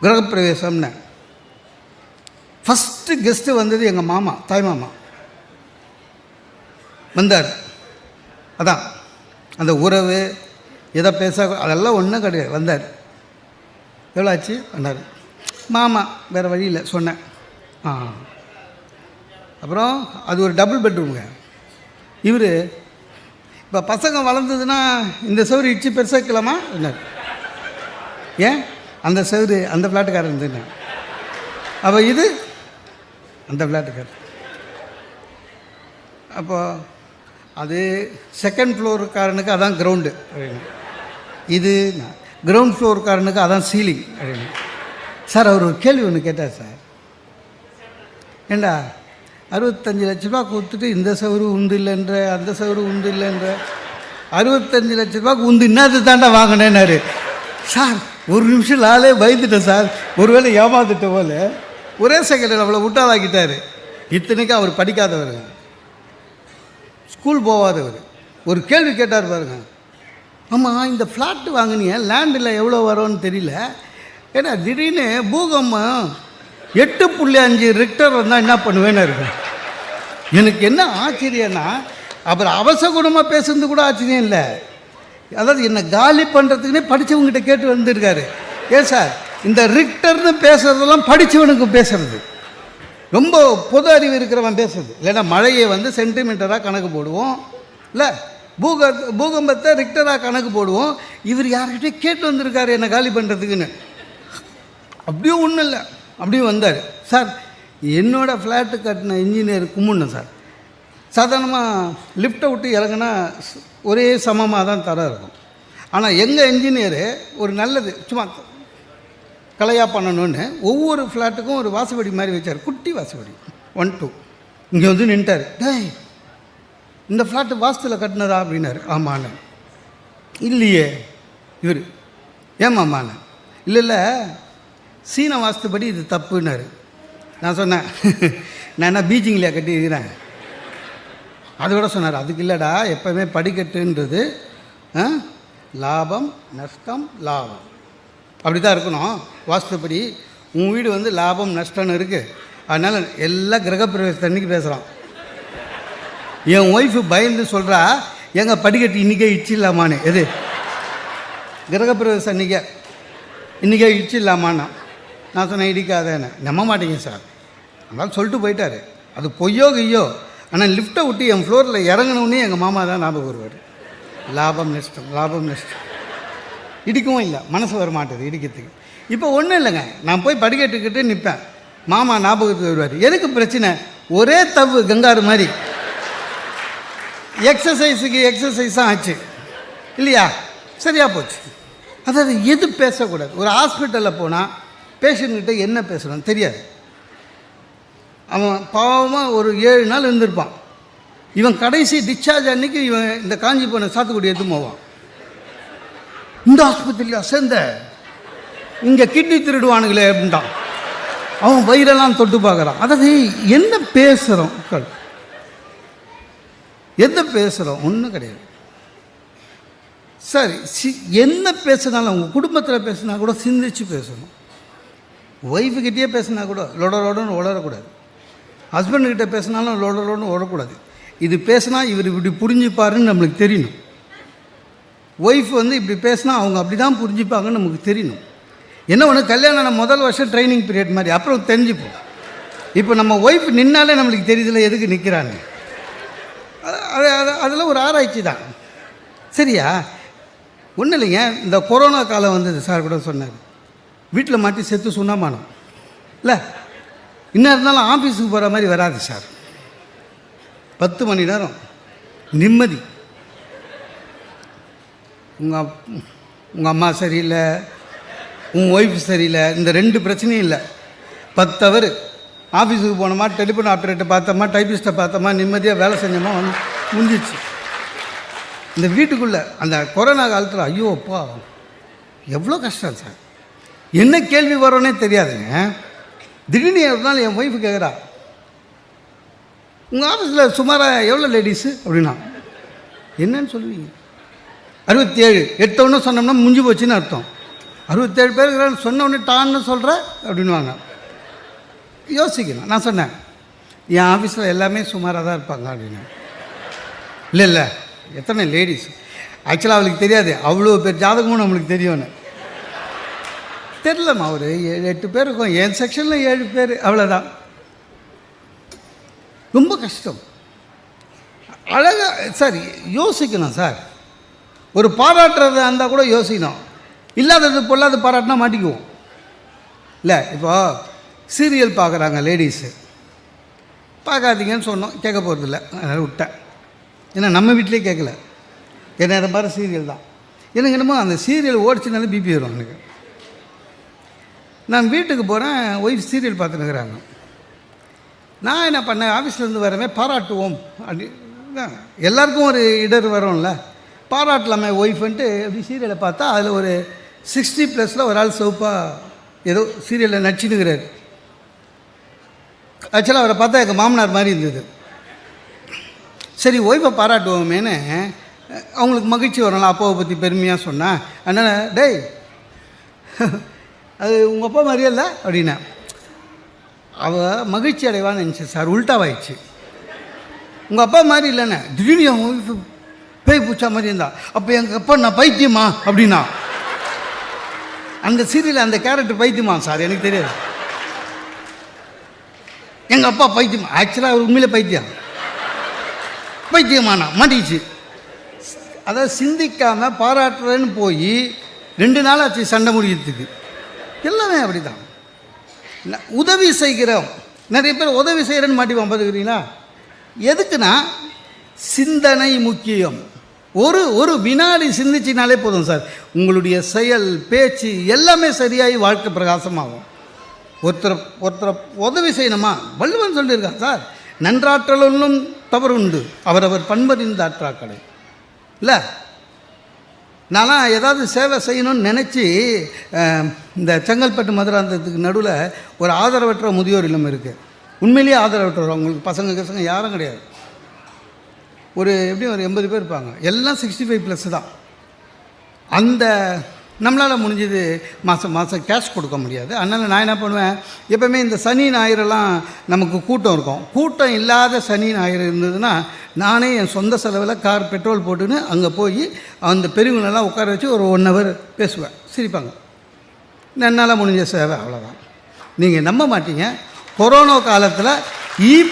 கிரகப்பிரவேசம்னு? ஃபஸ்ட்டு கெஸ்ட்டு வந்தது எங்கள் மாமா, தாய் மாமா வந்தார். அதான் அந்த உறவு எதை பேச அதெல்லாம் ஒன்றும் கிடையாது. வந்தார், எவ்வளோ ஆச்சு வந்தார் மாமா, வேறு வழியில் சொன்னேன். அப்புறம் அது ஒரு டபுள் பெட்ரூமுங்க. இவர் இப்போ பசங்க வளர்ந்ததுன்னா இந்த சவுறு இடிச்சு பெருசாக்கலாமா என்ன, ஏன் அந்த சவுறு அந்த ஃப்ளாட்டுக்காரர் இருந்துன்னு, அப்போ இது அந்த ஃப்ளாட்டுக்காரர். அப்போ அது செகண்ட் ஃப்ளோருக்காரனுக்கு அதான் கிரவுண்டு அப்படின்னு, இது கிரவுண்ட் ஃப்ளோருக்காரனுக்கு அதான் சீலிங் அப்படின்னு. சார் அவர் ஒரு கேள்வி ஒன்று கேட்டார் சார், ஏண்டா 65 லட்ச ரூபா கொடுத்துட்டு இந்த சவுறு உண்டு இல்லைன்ற அந்த சவுறு உண்டு இல்லைன்ற, 65 லட்ச ரூபாய்க்கு உண்டு என்னது தாண்டா வாங்கினேன்னாரு. சார் ஒரு நிமிஷம் நாளே பயந்துட்டேன் சார், ஒருவேளை ஏமாந்துட்ட போல. ஒரே செகண்டில் அவ்வளோ விட்டாதாக்கிட்டார். இத்தனைக்கும் அவர் படிக்காதவருங்க, ஸ்கூல் போகாதவர். ஒரு கேள்வி கேட்டார் பாருங்க, ஆமாம் இந்த ஃப்ளாட்டு வாங்கினீங்க லேண்டில் எவ்வளோ வரும்னு தெரியல, ஏன்னா திடீர்னு பூகம்பம் 8.5 ரிக்டர் வந்தால் என்ன பண்ணுவேன்னு இருக்கு. எனக்கு என்ன ஆச்சரியன்னா, அப்புறம் அவசகுணமாக பேசுறது கூட ஆச்சரியம் இல்லை, அதாவது என்னை காலி பண்ணுறதுக்குன்னே படித்தவங்ககிட்ட கேட்டு வந்துருக்காரு. ஏன் சார் இந்த ரிக்டர்னு பேசுகிறதெல்லாம் படித்தவனுக்கு பேசுறது, ரொம்ப பொது அறிவு இருக்கிறவன் பேசுறது. இல்லைன்னா மழையை வந்து சென்டிமீட்டராக கணக்கு போடுவோம், இல்லை பூகம்பத்தை ரிக்டராக கணக்கு போடுவோம். இவர் யார்கிட்டே கேட்டு வந்திருக்காரு என்னை காலி பண்ணுறதுக்குன்னு. அப்படியும் ஒன்றும் இல்லை, அப்படியும் வந்தார். சார் என்னோடய ஃப்ளாட்டு கட்டின இன்ஜினியர் கும்பிட்ணும் சார். சாதாரணமாக லிஃப்ட்டை விட்டு இறங்குனா ஒரே சமமாக தான் தரம் இருக்கும். ஆனால் எங்கள் இன்ஜினியரு ஒரு நல்லது சும்மா கலையாக பண்ணணுன்னு ஒவ்வொரு ஃப்ளாட்டுக்கும் ஒரு வாசப்படி மாதிரி வச்சார், குட்டி வாசப்படி 1 2. இங்கே வந்து நின்ட்டார், டேய் இந்த ஃப்ளாட்டு வாஸ்துவில் கட்டினதா அப்படின்னாரு. ஆமாண்ணே. இல்லையே இவர், ஏமாம்மாண்ணே. இல்லை இல்லை சீன வாஸ்துபடி இது தப்புன்னாரு. நான் சொன்னேன், நான் என்ன பீச்சிங்லையா கட்டியிருக்கிறேன். அது கூட சொன்னார், அதுக்கு இல்லைடா, எப்போவுமே படிக்கட்டுன்றது லாபம் நஷ்டம் லாபம் அப்படி தான் இருக்கணும் வாஸ்துப்படி. உன் வீடு வந்து லாபம் நஷ்டம்னு இருக்குது, அதனால் எல்லாம் கிரகப்பிரவேச அன்றைக்கி பேசுகிறான். என் ஒய்ஃபு பயந்து சொல்கிறா, எங்கள் படிக்கட்டு இன்றைக்கே இடிச்சிடலாமான்னு. எது கிரகப்பிரவேசம் இன்றைக்கே இடிச்சிடலாமான்னா. நான் சொன்னேன் இடிக்காதேன்னு. நம்ப மாட்டேங்க சார், அதனால் சொல்லிட்டு போயிட்டார். அது பொய்யோ கையோ, ஆனால் லிஃப்ட்டை விட்டு என் ஃப்ளோரில் இறங்கினோடனே எங்கள் மாமா தான் ஞாபகம் வருவார். லாபம் நஷ்டம் லாபம் நஷ்டம். இடிக்கவும் இல்லை, மனசு வர மாட்டேது இடிக்கிறதுக்கு. இப்போ ஒன்றும் இல்லைங்க, நான் போய் படிக்கட்டுக்கிட்டு நிற்பேன், மாமா ஞாபகத்துக்கு வருவார். எதுக்கு பிரச்சனை, ஒரே தவு கங்காரு மாதிரி எக்ஸசைஸுக்கு எக்ஸசைஸாக ஆச்சு இல்லையா, சரியாக போச்சு. அதாவது எது பேசக்கூடாது. ஒரு ஹாஸ்பிட்டலில் போனால் பேஷண்ட்கிட்ட என்ன பேசணும் தெரியாது. அவன் பாவமாக ஒரு 7 நாள் இருந்திருப்பான். இவன் கடைசி டிஸ்சார்ஜ் அன்றைக்கி இவன் இந்த காஞ்சி போன சாத்துக்குடி எடுத்து போவான். இந்த ஆஸ்பத்திரியில் சேர்ந்த இங்கே கிட்னி திருடுவானுங்களே அப்படின்ட்டான். அவன் வயிறெல்லாம் தொட்டு பார்க்குறான். அதாவது என்ன பேசுகிறோம், எந்த பேசுகிறோம் ஒன்றும் கிடையாது. சரி என்ன பேசுனாலும் உங்கள் குடும்பத்தில் பேசுனா கூட சிந்திச்சு பேசணும். ஒய்ஃபுக்கிட்டே பேசுனா கூட லொடலோடன்னு உளரக்கூடாது. ஹஸ்பண்டுக்கிட்ட பேசினாலும் லொடலோடன்னு உழக்கூடாது. இது பேசுனா இவர் இப்படி புரிஞ்சுப்பாருன்னு நம்மளுக்கு தெரியணும். ஒய்ஃப் வந்து இப்படி பேசினா அவங்க அப்படி தான் புரிஞ்சுப்பாங்கன்னு நமக்கு தெரியணும். என்ன ஒன்று, கல்யாணம் முதல் வருஷம் ட்ரைனிங் பீரியட் மாதிரி, அப்புறம் தெரிஞ்சுப்போம். இப்போ நம்ம ஒய்ஃப் நின்னாலே நம்மளுக்கு தெரியுதுல எதுக்கு நிற்கிறாங்க. அதில் ஒரு ஆராய்ச்சி தான். சரியா? ஒன்றும் இல்லைங்க, இந்த கொரோனா காலம் வந்தது, சார் கூட சொன்னார், வீட்டில் மாட்டி செத்து சுண்ணாமானம் இல்லை, இன்னும் இருந்தாலும் ஆஃபீஸுக்கு போகிற மாதிரி வராது சார். 10 மணி நேரம் நிம்மதி. உங்கள் அம்மா சரியில்லை, உங்கள் ஒய்ஃப் சரியில்லை, இந்த 2 பிரச்சனையும் இல்லை. 10 ஹவர் ஆஃபீஸுக்கு போனோமா, டெலிஃபோன் ஆப்ரேட்டர் பார்த்தோமா, டைப்பிஸ்ட்டை பார்த்தோமா, நிம்மதியாக வேலை செஞ்சோமா, வந்து முடிஞ்சிச்சு. இந்த வீட்டுக்குள்ளே அந்த கொரோனா காலத்தில் ஐயோ அப்பா எவ்வளோ கஷ்டம் சார். என்ன கேள்வி வரோன்னே தெரியாதுங்க. திடீர்னு ஒரு நாள் என் ஒய்ஃபு கேட்குறா, உங்கள் ஆஃபீஸில் சுமாராக எவ்வளோ லேடிஸு அப்படின்னா, என்னன்னு சொல்லுவீங்க? 67. எடுத்தவொன்னே சொன்னோம்னா முடிஞ்சு போச்சுன்னு அர்த்தம். 67 பேருக்கு சொன்னவொடனே டான்னு சொல்கிற அப்படின்வாங்க. யோசிக்கணும். நான் சொன்னேன், என் ஆஃபீஸில் எல்லாமே சுமாராக தான் இருப்பாங்க அப்படின்னு. இல்லை எத்தனை லேடிஸ்? ஆக்சுவலாக அவளுக்கு தெரியாது, அவ்வளோ பேர் ஜாதகமும் நம்மளுக்கு தெரியும்னு. தெரிலம்மா, ஒரு 7-8 பேர் இருக்கும், என் செக்ஷனில் 7 பேர், அவ்வளோதான். ரொம்ப கஷ்டம். அழகாக சார் யோசிக்கணும் சார். ஒரு பாராட்டுறதா இருந்தால் கூட யோசிக்கணும். இல்லாதது பொல்லாத பாராட்டினா மாட்டிக்குவோம் இல்லை. இப்போது சீரியல் பார்க்குறாங்க லேடிஸு, பார்க்காதீங்கன்னு சொன்னோம், கேட்க போகிறதில்ல, அதனால் விட்டேன். ஏன்னா நம்ம வீட்டிலே கேட்கல, என்ன மாதிரி சீரியல் தான். எனக்கு என்னமோ அந்த சீரியல் ஓடிச்சுனாலே பிபி வரும் எனக்கு. நான் வீட்டுக்கு போகிறேன், ஒய்ஃப் சீரியல் பார்த்துன்னுக்குறாங்க. நான் என்ன பண்ணேன், ஆஃபீஸ்லேருந்து வரவே பாராட்டுவோம் அப்படி எல்லாருக்கும் ஒரு இடர் வரும்ல, பாராட்டலாமே ஒய்ஃப்ன்ட்டு அப்படி சீரியலை பார்த்தா அதில் ஒரு 60+ ஒரு ஆள் சிவப்பாக ஏதோ சீரியலில் நடிச்சுன்னுக்கிறார். ஆக்சுவலாக அவரை பார்த்தா எங்கள் மாமனார் மாதிரி இருந்தது. சரி ஒய்ஃபை பாராட்டுவோமேனு அவங்களுக்கு மகிழ்ச்சி வரலாம், அப்பாவை பற்றி பெருமையாக சொன்னேன். அதனால் டேய் அது உங்கள் அப்பா மாதிரியே இல்லை அப்படின்னா, அவள் மகிழ்ச்சி அடைவான்னு நினச்சி சார், உல்ட்டாவாயிடுச்சு. உங்கள் அப்பா மாதிரி இல்லைண்ணே, திடீர்னு என் ஒய்ஃபு பேய் பூச்சா மாதிரி இருந்தா, அப்போ எங்கள் அப்பா நான் பைத்தியமா அப்படின்னா. அந்த சீரியல் அந்த கேரக்டர் பைத்தியமா சார், எனக்கு தெரியாது. எங்கள் அப்பா பைத்தியமா, ஆக்சுவலாக அவர் உண்மையிலே பைத்தியமானா மாட்டிச்சு. அதாவது சிந்திக்காமல் பாராட்டுறேன்னு போய் 2 நாள் ஆச்சு சண்டை முடிக்கிறதுக்கு. எல்லாமே அப்படி தான். உதவி செய்கிறோம், நிறைய பேர் உதவி செய்கிறேன்னு மாட்டிப்பான் பார்த்துக்கிறீங்களா? எதுக்குன்னா சிந்தனை முக்கியம். ஒரு வினாடி சிந்திச்சினாலே போதும் சார், உங்களுடைய செயல் பேச்சு எல்லாமே சரியாகி வாழ்க்கை பிரகாசமாகும். ஒருத்தரை உதவி செய்யணுமா, வள்ளுவன் சொல்லியிருக்கான் சார், நன்றாற்றலும் தவறு உண்டு, அவரவர் பண்பறிந்த ஆற்றாக்கடை இல்லை. நான்லாம் ஏதாவது சேவை செய்யணும்னு நினச்சி இந்த செங்கல்பட்டு மதுராந்தகத்துக்கு நடுவில் ஒரு ஆதரவற்ற முதியோர் இல்லம் இருக்குது. உண்மையிலேயே ஆதரவற்றவர், அவங்களுக்கு பசங்க யாரும் கிடையாது. எப்படியும் ஒரு 80 பேர் இருப்பாங்க, எல்லாம் 65+ தான். அந்த நம்மளால் முடிஞ்சது மாதம் கேஷ் கொடுக்க முடியாது. அதனால் நான் என்ன பண்ணுவேன், எப்போவுமே இந்த சனி ஞாயிறெல்லாம் நமக்கு கூட்டம் இருக்கும். கூட்டம் இல்லாத சனி ஞாயிறு இருந்ததுன்னா நானே என் சொந்த செலவில் கார் பெட்ரோல் போட்டுன்னு அங்கே போய் அந்த பெரியவங்களெல்லாம் உட்கார வச்சு ஒரு 1 ஹவர் பேசுவேன், சிரிப்பாங்க. என்னால் முடிஞ்ச சேவை அவ்வளோதான். நீங்கள் நம்ப மாட்டீங்க, கொரோனா காலத்தில்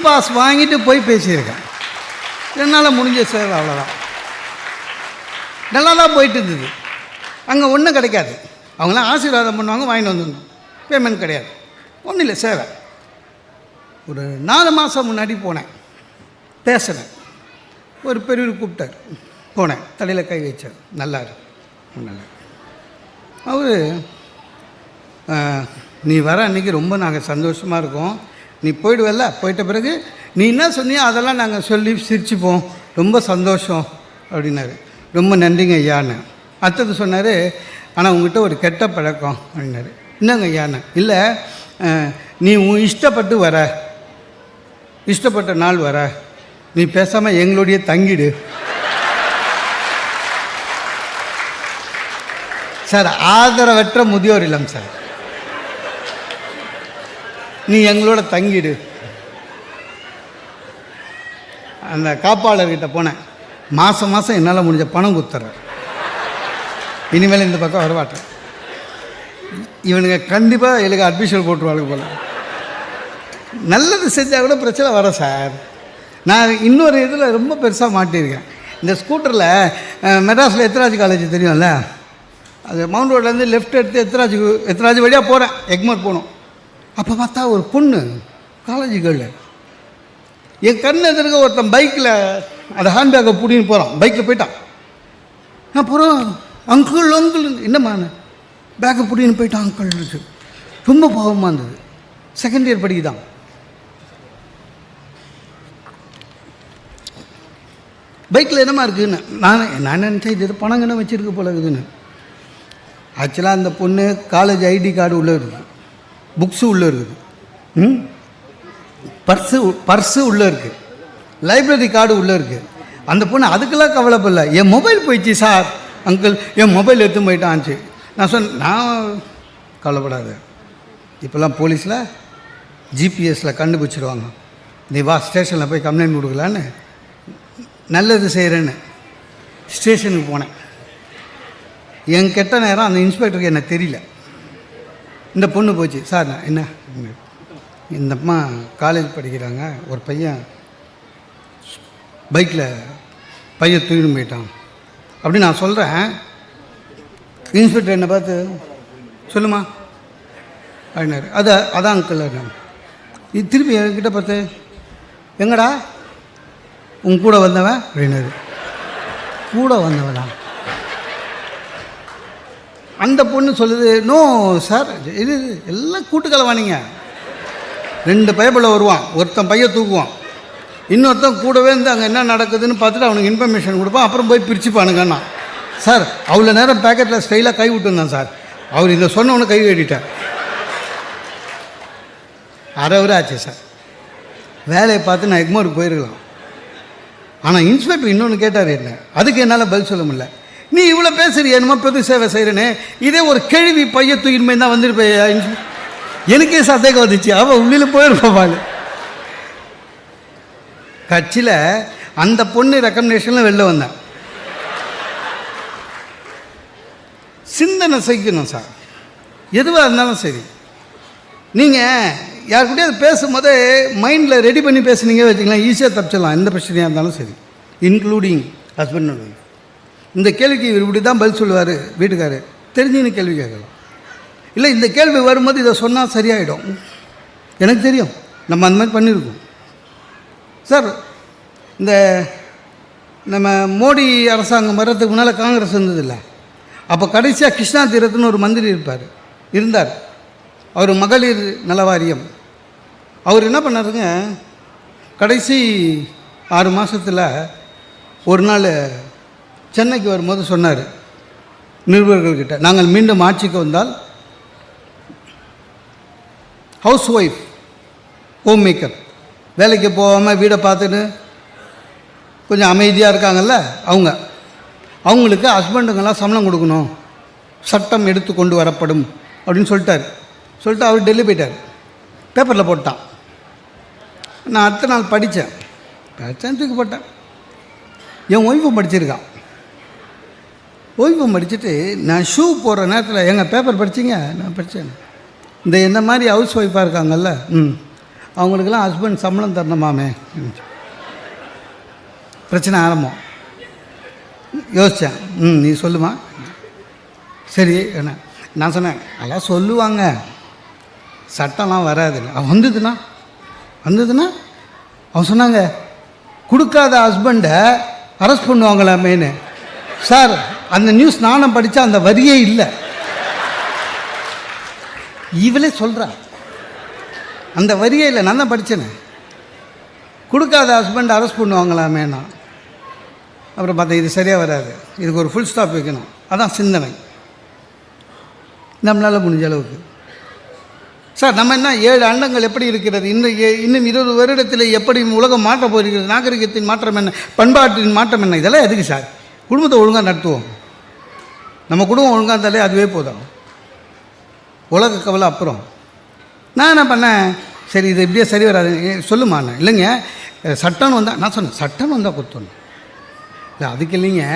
பாஸ் வாங்கிட்டு போய் பேசியிருக்கேன். என்னால் முடிஞ்ச சேவை அவ்வளோதான். நல்லா தான் போயிட்டு இருந்தது. அங்கே ஒன்றும் கிடைக்காது, அவங்களாம் ஆசீர்வாதம் பண்ணுவாங்க, வாங்கிட்டு வந்துடணும், பேமெண்ட் கிடையாது, ஒன்றும் இல்லை, சேவை. ஒரு 4 மாதம் முன்னாடி போனேன், பேசினேன். ஒரு பெரியவர் கூப்பிட்டார், போனேன், தலையில் கை வச்சார், நல்லாரு நல்லா. அவர் நீ வர அன்றைக்கி ரொம்ப நாங்கள் சந்தோஷமாக இருக்கோம், நீ போயிடுவல்ல, போயிட்ட பிறகு நீ என்ன சொன்னியோ அதெல்லாம் நாங்கள் சொல்லி சிரிச்சுப்போம், ரொம்ப சந்தோஷம் அப்படின்னாரு. ரொம்ப நன்றிங்க ஐயான்னு. அடுத்தது சொன்னார், ஆனால் உங்கள்கிட்ட ஒரு கெட்ட பழக்கம் அப்படின்னாரு. என்னங்க ஐயான்னு. இல்லை, நீ உன் இஷ்டப்பட்டு வர, இஷ்டப்பட்ட நாள் வர, நீ பேசாமல் எங்களுடைய தங்கிடு. சார் ஆதரவற்ற முதியோர் இல்லம் சார், நீ எங்களோட தங்கிடு. அந்த காப்பாளர்கிட்ட போனேன், மாதம் என்னால் முடிஞ்ச பணம் கொடுத்துட்றேன். இனிமேல் இந்த பக்கம் வரமாட்டேன். இவனுங்க கண்டிப்பாக எனக்கு அட்மிஷன் போட்டுருவாங்க போல. நல்லது செஞ்சால் கூட பிரச்சனை வரும் சார். நான் இன்னொரு இதில் ரொம்ப பெருசாக மாட்டியிருக்கேன். இந்த ஸ்கூட்டரில் மெட்ராஸில் எத்ராஜ் காலேஜ் தெரியும்ல, அது மவுண்ட் ரோட்லேருந்து லெஃப்ட் எடுத்து எத்ராஜ் வழியாக போகிறேன். எக்மோர் போகணும். அப்போ பார்த்தா ஒரு பொண்ணு காலேஜ் கேர்ள் என் கண் எதிர்க்க ஒருத்தன் பைக்கில் அந்த ஹேண்ட்பேக்கை பிடின்னு போகிறான். பைக்கில் போயிட்டான். நான் போகிறோம், அங்கிள் அங்கிள் என்னம்மா பேக்கை பிடின்னு போயிட்டான் அங்கிள். ரொம்ப பாவமாக இருந்தது. செகண்ட் இயர் படிக்குதான். பைக்கில் என்னம்மா இருக்குதுன்னு நான் நினச்சேன் இது பணங்கன்னு வச்சுருக்க போல இருக்குதுன்னு. ஆக்சுவலாக அந்த பொண்ணு காலேஜ் ஐடி கார்டு உள்ளே இருக்குது, புக்ஸு உள்ளே இருக்குது, பர்ஸு உள்ளே இருக்குது, லைப்ரரி கார்டு உள்ளே இருக்குது. அந்த பொண்ணு அதுக்கெல்லாம் கவலைப்படல. என் மொபைல் போயிடுச்சு சார் அங்கிள், என் மொபைல் எடுத்து போயிட்டான்ச்சு. நான் சொன்னேன், நான் கவலைப்படாது, இப்போல்லாம் போலீஸில் ஜிபிஎஸில் கண்டுபிடிச்சிடுவாங்க, நீ வா ஸ்டேஷனில் போய் கம்ப்ளைண்ட் கொடுக்கலான்னு. நல்லது செய்கிறேன்னு ஸ்டேஷனுக்கு போனேன். என் கெட்ட நேரம் அந்த இன்ஸ்பெக்டருக்கு என்ன தெரியல. இந்த பொண்ணு போச்சு, சார் நான் என்ன இந்த அம்மா காலேஜ் படிக்கிறாங்க, ஒரு பையன் பைக்கில் பையன் தூக்கிட்டு போயிட்டான் அப்படின்னு நான் சொல்கிறேன். இன்ஸ்பெக்டர் என்னை பார்த்து சொல்லுமா அப்படின்னாரு. அதான் அங்கிள். இது திருப்பி என்கிட்ட பார்த்து எங்கடா உன் கூட வந்தவன் அப்படின்னாரு. கூட வந்தவனா? அந்த பொண்ணு சொல்லுது, நோ சார் இது எல்லாம் கூட்டுக்கலவானிங்க. 2 பயப்பில் வருவான், ஒருத்தன் பையன் தூக்குவான், இன்னொருத்தன் கூடவே இருந்து அங்கே என்ன நடக்குதுன்னு பார்த்துட்டு அவனுக்கு இன்ஃபர்மேஷன் கொடுப்பான், அப்புறம் போய் பிரிச்சுப்பானுங்கண்ணா. சார் அவ்வளோ நேரம் பேக்கெட்டில் ஸ்டைலாக கை விட்டுருந்தான் சார். அவர் இதை சொன்னவொன்னு கை கட்டிட்டார். அரை ஆச்சு சார். வேலையை பார்த்து நான் எக்மோருக்கு போயிருக்கலாம். ஆனால் இன்ஸ்பெக்டர் இன்னொன்று கேட்டார் என்ன, அதுக்கு என்னால் பதில் சொல்ல முடியல. நீ இவ்வளோ பேசுகிற என்னமோ பொது சேவை செய்கிறேன்னு, இதே ஒரு கேள்வி பைய தூக்கின்மை தான் வந்துருப்பையா. எனக்கே சந்தேகம் வந்துச்சு, அவள் உள்ளில் போயிருப்பாள். கட்சியில் அந்த பொண்ணு ரெக்கமெண்டேஷனில் வெளில வந்தேன். சிந்தனை செய்யணும் சார், எதுவாக இருந்தாலும் சரி. நீங்கள் யாருக்கிட்டே பேசும்போதே மைண்டில் ரெடி பண்ணி பேசுனீங்க வச்சுக்கலாம், ஈஸியாக தப்பிச்சிடலாம். எந்த பிரச்சனையாக இருந்தாலும் சரி, இன்க்ளூடிங் ஹஸ்பண்ட் அண்ட் ஒய்ஃப். இந்த கேள்விக்கு இவர் இப்படி தான் பதில் சொல்லுவார் வீட்டுக்காரர், தெரிஞ்சுன்னு கேள்வி கேட்கலாம். இல்லை இந்த கேள்வி வரும்போது இதை சொன்னால் சரியாயிடும், எனக்கு தெரியும், நம்ம அந்த மாதிரி பண்ணியிருக்கோம் சார். இந்த நம்ம மோடி அரசாங்கம் வர்றதுக்கு முன்னால் காங்கிரஸ் இருந்ததில்லை. அப்போ கடைசியாக கிருஷ்ணா தீரத்துன்னு ஒரு மந்திரி இருந்தார். அவர் மகளிர் நல வாரியம். அவர் என்ன பண்ணாருங்க, கடைசி 6 மாதத்தில் ஒரு நாள் சென்னைக்கு வரும்போது சொன்னார் நிருபர்கள்கிட்ட, நாங்கள் மீண்டும் ஆட்சிக்கு வந்தால் ஹவுஸ் ஒய்ஃப், ஹோம் மேக்கர், வேலைக்கு போகாமல் வீடை பார்த்துட்டு கொஞ்சம் அமைதியாக இருக்காங்கல்ல அவங்களுக்கு ஹஸ்பண்டுங்கெல்லாம் சம்பளம் கொடுக்கணும், சட்டம் எடுத்து கொண்டு வரப்படும் அப்படின்னு சொல்லிட்டு அவர் டெல்லி போயிட்டார். பேப்பரில் போட்டான். நான் அடுத்த நாள் படித்தேன், தூக்கி போட்டேன். என் ஒய்ஃபும் படிச்சிருக்கான். ஒய்ஃபும் படிச்சுட்டு நான் ஷூ போடுற நேரத்தில், எங்கள் பேப்பர் படிச்சிங்க, நான் படித்தேன். இந்த மாதிரி ஹவுஸ் ஒய்ஃபாக இருக்காங்கல்ல, அவங்களுக்கெல்லாம் ஹஸ்பண்ட் சம்பளம் தரணுமாமே. பிரச்சனை ஆரம்பம். யோசித்தேன், நீ சொல்லுமா, சரி என்ன. நான் சொன்னேன், அதெல்லாம் சொல்லுவாங்க, சட்டம்லாம் வராதுன்னு. அவன் வந்ததுன்னா அவன் சொன்னாங்க, கொடுக்காத ஹஸ்பண்டை அரெஸ்ட் பண்ணுவாங்களாமேன்னு. சார் அந்த நியூஸ் நானும் படித்தா அந்த வரியே இல்லை. இவளே சொல்கிறா அந்த வரியே இல்லை, நான் தான் படித்தேனே. கொடுக்காத ஹஸ்பண்ட் அரெஸ்ட் பண்ணுவாங்களாமேனா. அப்புறம் பார்த்தா இது சரியாக வராது, இதுக்கு ஒரு ஃபுல் ஸ்டாப் வைக்கணும். அதான் சிந்தனை, நம்மளால் முடிஞ்ச அளவுக்கு. சார் நம்ம என்ன 7 அண்டங்கள் எப்படி இருக்கிறது, இன்னும் 20 வருடத்தில் எப்படி உலகம் மாற்ற போகிறது, நாகரிகத்தின் மாற்றம் என்ன, பண்பாட்டின் மாற்றம் என்ன, இதெல்லாம் எதுக்கு சார்? குடும்பத்தை ஒழுங்காக நடத்துவோம். நம்ம குடும்பம் ஒழுங்காக இருந்தாலே அதுவே போதும். உலக கவலை அப்புறம். நான் என்ன பண்ணேன், சரி இது இப்படியே சரி வராது சொல்லுமா. இல்லைங்க சட்டம் வந்தால், நான் சொன்னேன் சட்டம் வந்தால் கொடுத்தணும். இல்லை அதுக்கு இல்லைங்க,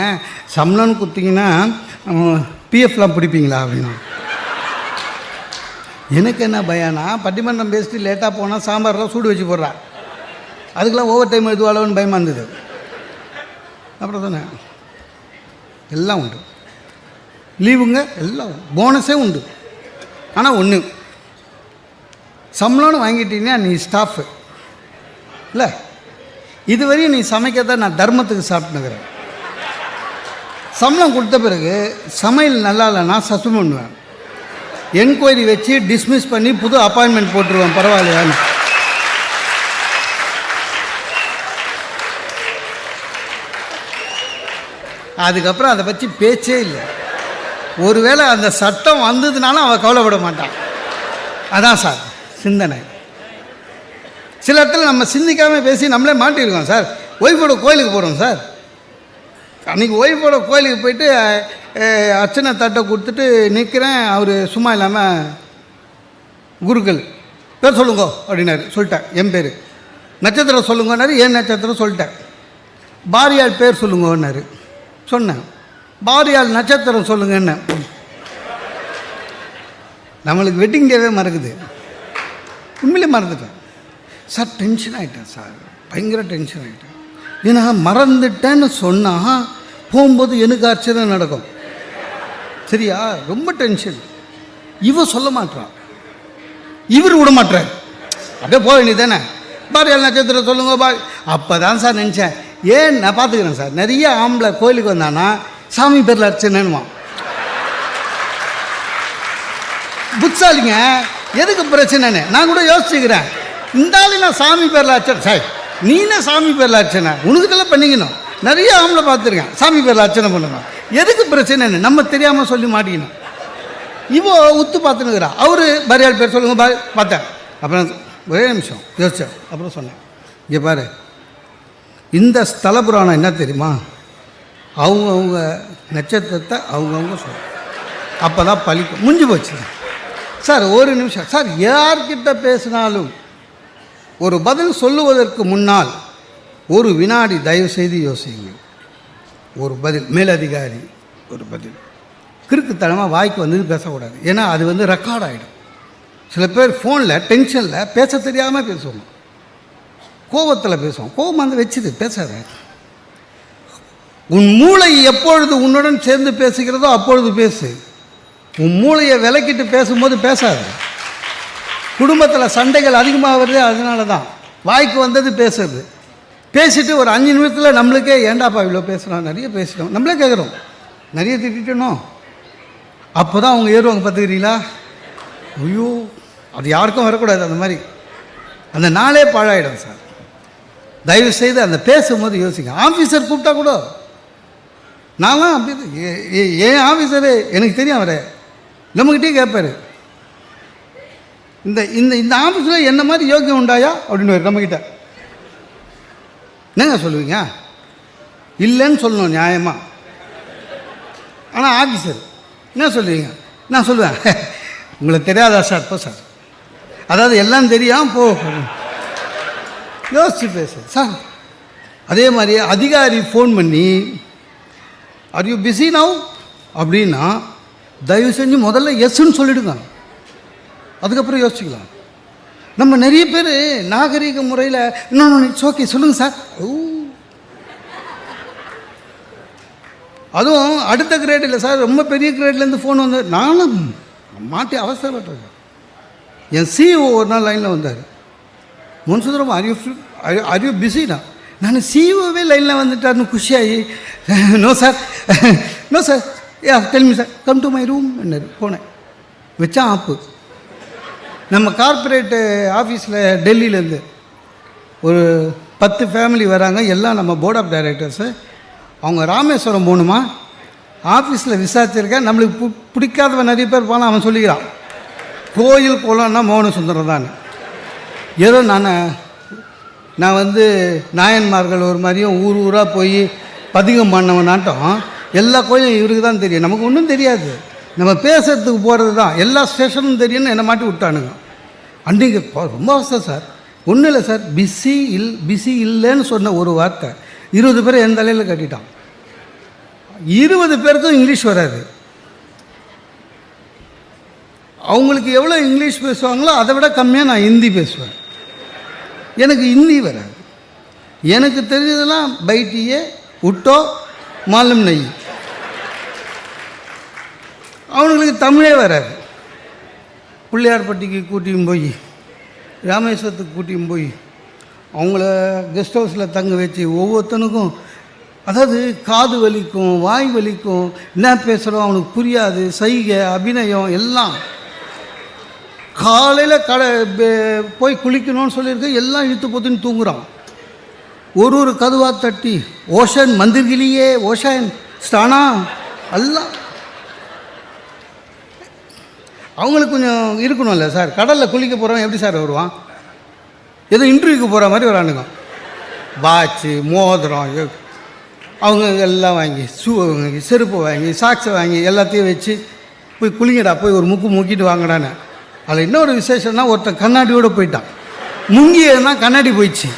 சம்பளம்னு கொடுத்தீங்கன்னா பிஎஃப்லாம் பிடிப்பீங்களா அப்படின்னா. எனக்கு என்ன பயம்னா, பட்டிமன்றம் பேசிட்டு லேட்டாக போனால் சாம்பார்லாம் சூடு வச்சு போடுறா, அதுக்கெல்லாம் ஓவர் டைம் எழுதுவாளோன்னு பயமாக இருந்தது. அப்புறம் தானே எல்லாம் உண்டு, லீவுங்க எல்லாம் போனஸே உண்டு. ஆனால் ஒன்று, சம்பளம்னு வாங்கிட்டீங்கன்னா நீ ஸ்டாஃபு இல்லை, இதுவரையும் நீ சமைக்கிறத நான் தர்மத்துக்கு சாப்பிட்டுக்கிறேன். சம்பளம் கொடுத்த பிறகு சமையல் நல்லா இல்லைன்னா சஸ்பெண்ட் பண்ணுவேன், என்கொயரி வச்சு டிஸ்மிஸ் பண்ணி புது அப்பாயின்மெண்ட் போட்டுருவேன், பரவாயில்லையான்னு. அதுக்கப்புறம் அதை பற்றி பேச்சே இல்லை. ஒருவேளை அந்த சட்டம் வந்ததுனால அவள் கவலைப்பட மாட்டான். அதான் சார் சிந்தனை. சில இடத்துல நம்ம சிந்திக்காமல் பேசி நம்மளே மாட்டியிருக்கோம் சார். ஒய்ஃபோட கோயிலுக்கு போகிறோம் சார், அன்றைக்கி ஒய்ஃபோட கோயிலுக்கு போயிட்டு அர்ச்சனை தட்டை கொடுத்துட்டு நிற்கிறேன். அவர் சும்மா இல்லாமல் குருக்கள் பேர் சொல்லுங்க அப்படின்னாரு. சொல்லிட்டேன் என் பேர். நட்சத்திரம் சொல்லுங்கன்னாரு, ஏன் நட்சத்திரம் சொல்லிட்டேன். பாரியால் பேர் சொல்லுங்கன்னாரு, சொன்னேன். பாரியால் நட்சத்திரம் சொல்லுங்கன்னு. நம்மளுக்கு வெட்டிங் டேவே மறக்குது, உண்மையிலே மறந்துட்டேன் சார். டென்ஷன் ஆகிட்டேன் சார், பயங்கர டென்ஷன் ஆகிட்டேன். ஏன்னா மறந்துட்டேன்னு சொன்னால் போகும்போது எனக்கு ஆச்சரியம் நடக்கும். சரியா, ரொம்ப டென்ஷன். இவ சொல்ல மாட்டான், இவர் விட மாட்டார். அப்படியே போக வேண்டியது தானே. பாரியால் நட்சத்திரம் சொல்லுங்க பா. அப்போ தான் சார் நினச்சேன், ஏன் நான் பார்த்துக்கிறேன் சார், நிறைய ஆம்பளை கோயிலுக்கு வந்தானா சாமி பேரில் அர்ச்சனைன்னுமா. புட்சாலிங்க, எதுக்கு பிரச்சனைன்னு நான் கூட யோசிச்சுக்கிறேன். இருந்தாலும் நான் சாமி பேரில் அர்ச்சனை சார், நீனே சாமி பேரில் அர்ச்சனை உனக்குதெல்லாம் பண்ணிக்கணும். நிறைய ஆம்பளை பார்த்துருக்கேன் சாமி பேரில் அர்ச்சனை பண்ணணும், எதுக்கு பிரச்சனைன்னு நம்ம தெரியாமல் சொல்லி மாட்டிக்கணும். இவோ உத்து பார்த்துனுக்குறா. அவர் பாரியால் பேர் சொல்லுங்க பா. பார்த்தேன். அப்புறம் ஒரே நிமிஷம் யோசித்தேன். அப்புறம் சொன்னேன், இங்கே பாரு, இந்த ஸ்தல புராணம் என்ன தெரியுமா, அவங்கவுங்க நட்சத்திரத்தை அவங்கவுங்க சொல்ல, அப்போ தான் பழிக்கும். முடிஞ்சு போச்சு சார். ஒரு நிமிஷம் சார், யார்கிட்ட பேசினாலும் ஒரு பதில் சொல்லுவதற்கு முன்னால் ஒரு வினாடி தயவு செய்து யோசிங்க. ஒரு பதில், மேலதிகாரி ஒரு பதில், கிறுக்குத்தனமாக வாய்க்கு வந்து பேசக்கூடாது. ஏன்னா அது ரெக்கார்ட் ஆகிடும். சில பேர் ஃபோனில் டென்ஷனில் பேச தெரியாமல் பேசுவாங்க, கோபத்தில் பேசுவோம். கோபம் வந்து வச்சுது, பேசாத. உன் மூளை எப்பொழுது உன்னுடன் சேர்ந்து பேசுகிறதோ அப்பொழுது பேசு. உன் மூளையை விலக்கிட்டு பேசும்போது பேசாத. குடும்பத்தில் சண்டைகள் அதிகமாக வருது, அதனால தான் வாய்க்கு வந்தது பேசுறது. பேசிட்டு ஒரு 5 நிமிஷத்தில் நம்மளுக்கே ஏண்டாப்பா இவ்வளோ பேசுகிறோம், நிறைய பேசிட்டோம், நம்மளே கேட்குறோம், நிறைய திட்டணும். அப்போ தான் அவங்க ஏறுவாங்க, பார்த்துக்கிறீங்களா. ஐயோ, அது யாருக்கும் வரக்கூடாது. அந்த மாதிரி அந்த நாளே பாழாயிடும் சார். தயவு செய்து அந்த பேசும்போது யோசிங்க. ஆஃபீஸர் கூப்பிட்டா கூட நான்லாம் அப்படி, ஏன் ஆஃபீஸரு எனக்கு தெரியும், அவரை நம்மக்கிட்டே கேட்பார், இந்த இந்த இந்த ஆஃபீஸில் என்ன மாதிரி யோக்கியம் உண்டாயா அப்படின்னு நம்மக்கிட்ட. என்னங்க சொல்லுவீங்க, இல்லைன்னு சொல்லணும் நியாயமாக. ஆனால் ஆஃபீஸர் என்ன சொல்லுவீங்க, நான் சொல்லுவேன், உங்களுக்கு தெரியாதா சார், இப்போ சார், அதாவது எல்லாம் தெரியாமல் போ, யோசிச்சு பேசு சார். அதே மாதிரி அதிகாரி ஃபோன் பண்ணி ஆர் யூ பிஸி நவ் அப்படின்னா தயவு செஞ்சு முதல்ல எஸ்ன்னு சொல்லிடுங்க, அதுக்கப்புறம் யோசிச்சுக்கலாம். நம்ம நிறைய பேர் நாகரீக முறையில் இன்னொன்று இட்ஸ் ஓகே சொல்லுங்கள் சார். அதுவும் அடுத்த கிரேட் இல்லை சார், ரொம்ப பெரிய கிரேட்லேருந்து ஃபோன் வந்து நானும் மாட்டி அவசரப்பட்டிருக்கேன். என் சிஇஓ ஒரு நாள் லைனில் வந்தார், முன்சுந்தரம் ஆர் யூ பிஸினா. நான் சிஇஓவே லைனில் வந்துட்டார்னு குஷியாகி, no sir no sir, yeah tell me sir, come to my room என்னார். போனேன், வச்சான் ஆப்பு. நம்ம கார்ப்பரேட்டு ஆஃபீஸில் டெல்லியிலேருந்து ஒரு 10 ஃபேமிலி வராங்க, எல்லாம் நம்ம போர்ட் ஆஃப் டைரக்டர்ஸு. அவங்க ராமேஸ்வரம் போகணுமா, ஆஃபீஸில் விசாரிச்சிருக்கேன். நம்மளுக்கு பிடிக்காதவன் நிறைய பேர் போனால் அவன் சொல்லிக்கிறான், கோயில் குளம்னா மோகன சுந்தரம் தான். ஏதோ நான் நாயன்மார்கள் ஒரு மாதிரியும் ஊர் ஊராக போய் பதிகம் பண்ணவனாட்டம் எல்லா கோயிலும் இவருக்கு தான் தெரியும், நமக்கு ஒன்றும் தெரியாது. நம்ம பேசுறதுக்கு போகிறது தான், எல்லா ஸ்டேஷனும் தெரியும்னு என்னை மாட்டி விட்டானுங்க. அன்றைக்கி ரொம்ப அவசரம் சார். ஒன்றும் இல்லை சார், பிஸி இல்லைன்னு சொன்ன ஒரு வார்த்தை 20 பேரை என் தலையில் கட்டிட்டான். 20 பேருக்கும் இங்கிலீஷ் வராது. அவங்களுக்கு எவ்வளோ இங்கிலீஷ் பேசுவாங்களோ அதை விட கம்மியாக நான் ஹிந்தி பேசுவேன். எனக்கு ஹிந்தி வராது. எனக்கு தெரிஞ்சதெல்லாம் பைட்டியே உட்டோ மாலும் நெய். அவனுங்களுக்கு தமிழே வராது. பிள்ளையார்பட்டிக்கு கூட்டியும் போய் ராமேஸ்வரத்துக்கு கூட்டியும் போய் அவங்கள கெஸ்ட் ஹவுஸில் தங்க வச்சு ஒவ்வொருத்தனுக்கும், அதாவது காது வலிக்கும், வாய் வலிக்கும், என்ன பேசுகிறோம் அவனுக்கு புரியாது, சைகை அபிநயம் எல்லாம். காலையில் போய் குளிக்கணும்னு சொல்லியிருக்கு, எல்லாம் இழுத்து போத்துன்னு தூங்குறான். ஒரு கதுவாக தட்டி ஓஷன் மந்திர்கிலியே ஓஷன் ஸ்டானா எல்லாம். அவங்களுக்கு கொஞ்சம் இருக்கணும்ல சார். கடலில் குளிக்க போகிறவன் எப்படி சார் வருவான்? ஏதோ இன்டர்வியூக்கு போகிற மாதிரி வரானுங்க. வாட்சு மோதிரம் அவங்க எல்லாம் வாங்கி, ஷூ வாங்கி, செருப்பு வாங்கி, சாக்ஸை வாங்கி எல்லாத்தையும் வச்சு போய் குளிங்கடா, போய் ஒரு முக்கிட்டு வாங்கடான்னு. அதில் இன்னொரு விசேஷம்னா ஒருத்தன் கண்ணாடியோடு போயிட்டான். முங்கியதுனா கண்ணாடி போயிடுச்சு.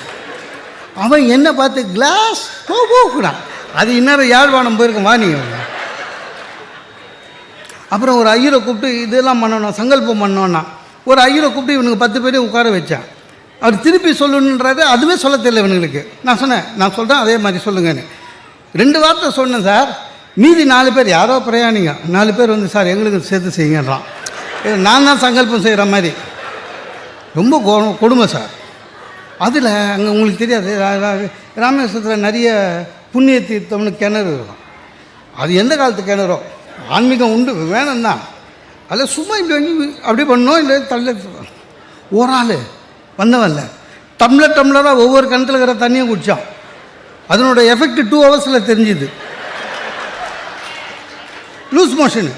அவன் என்ன பார்த்து கிளாஸ் போகக்கூடாது. அது இன்னொரு யாழ்ப்பாணம் போயிருக்கோம். நீங்கள் அப்புறம் ஒரு ஐயரை கூப்பிட்டு இதெல்லாம் பண்ணணும், சங்கல்பம் பண்ணோன்னா ஒரு ஐயரை கூப்பிட்டு இவனுக்கு 10 பேரையும் உட்கார வச்சான். அவர் திருப்பி சொல்லணுன்றாரு, அதுவே சொல்ல தெரியல இவனுங்களுக்கு. நான் சொன்னேன், நான் சொல்கிறேன் அதே மாதிரி சொல்லுங்கன்னு 2 வார்த்தை சொன்னேன் சார். மீதி 4 பேர் யாரோ பிரயாணிங்க 4 பேர் வந்து சார் எங்களுக்கு சேர்த்து செய்யுங்கன்றான். நான் தான் சங்கல்பம் செய்கிற மாதிரி. ரொம்ப கொடுமை சார். அதில் அங்கே உங்களுக்கு தெரியாது, ராமேஸ்வரத்தில் நிறைய புண்ணிய தீர்த்தம்னு கிணறு இருக்கும். அது எந்த காலத்து கிணறோ, ஆன்மீகம் உண்டு வேணும் தான். அதில் சும்மா இப்படி வாங்கி அப்படி பண்ணோம். இல்லை தள்ள ஒரு ஆள் வந்தவன்ல டம்ளராக ஒவ்வொரு கிணத்துல இருக்கிற தண்ணியும் குடித்தான். அதனோட எஃபெக்ட் 2 ஹவர்ஸில் தெரிஞ்சுது. Loose motion.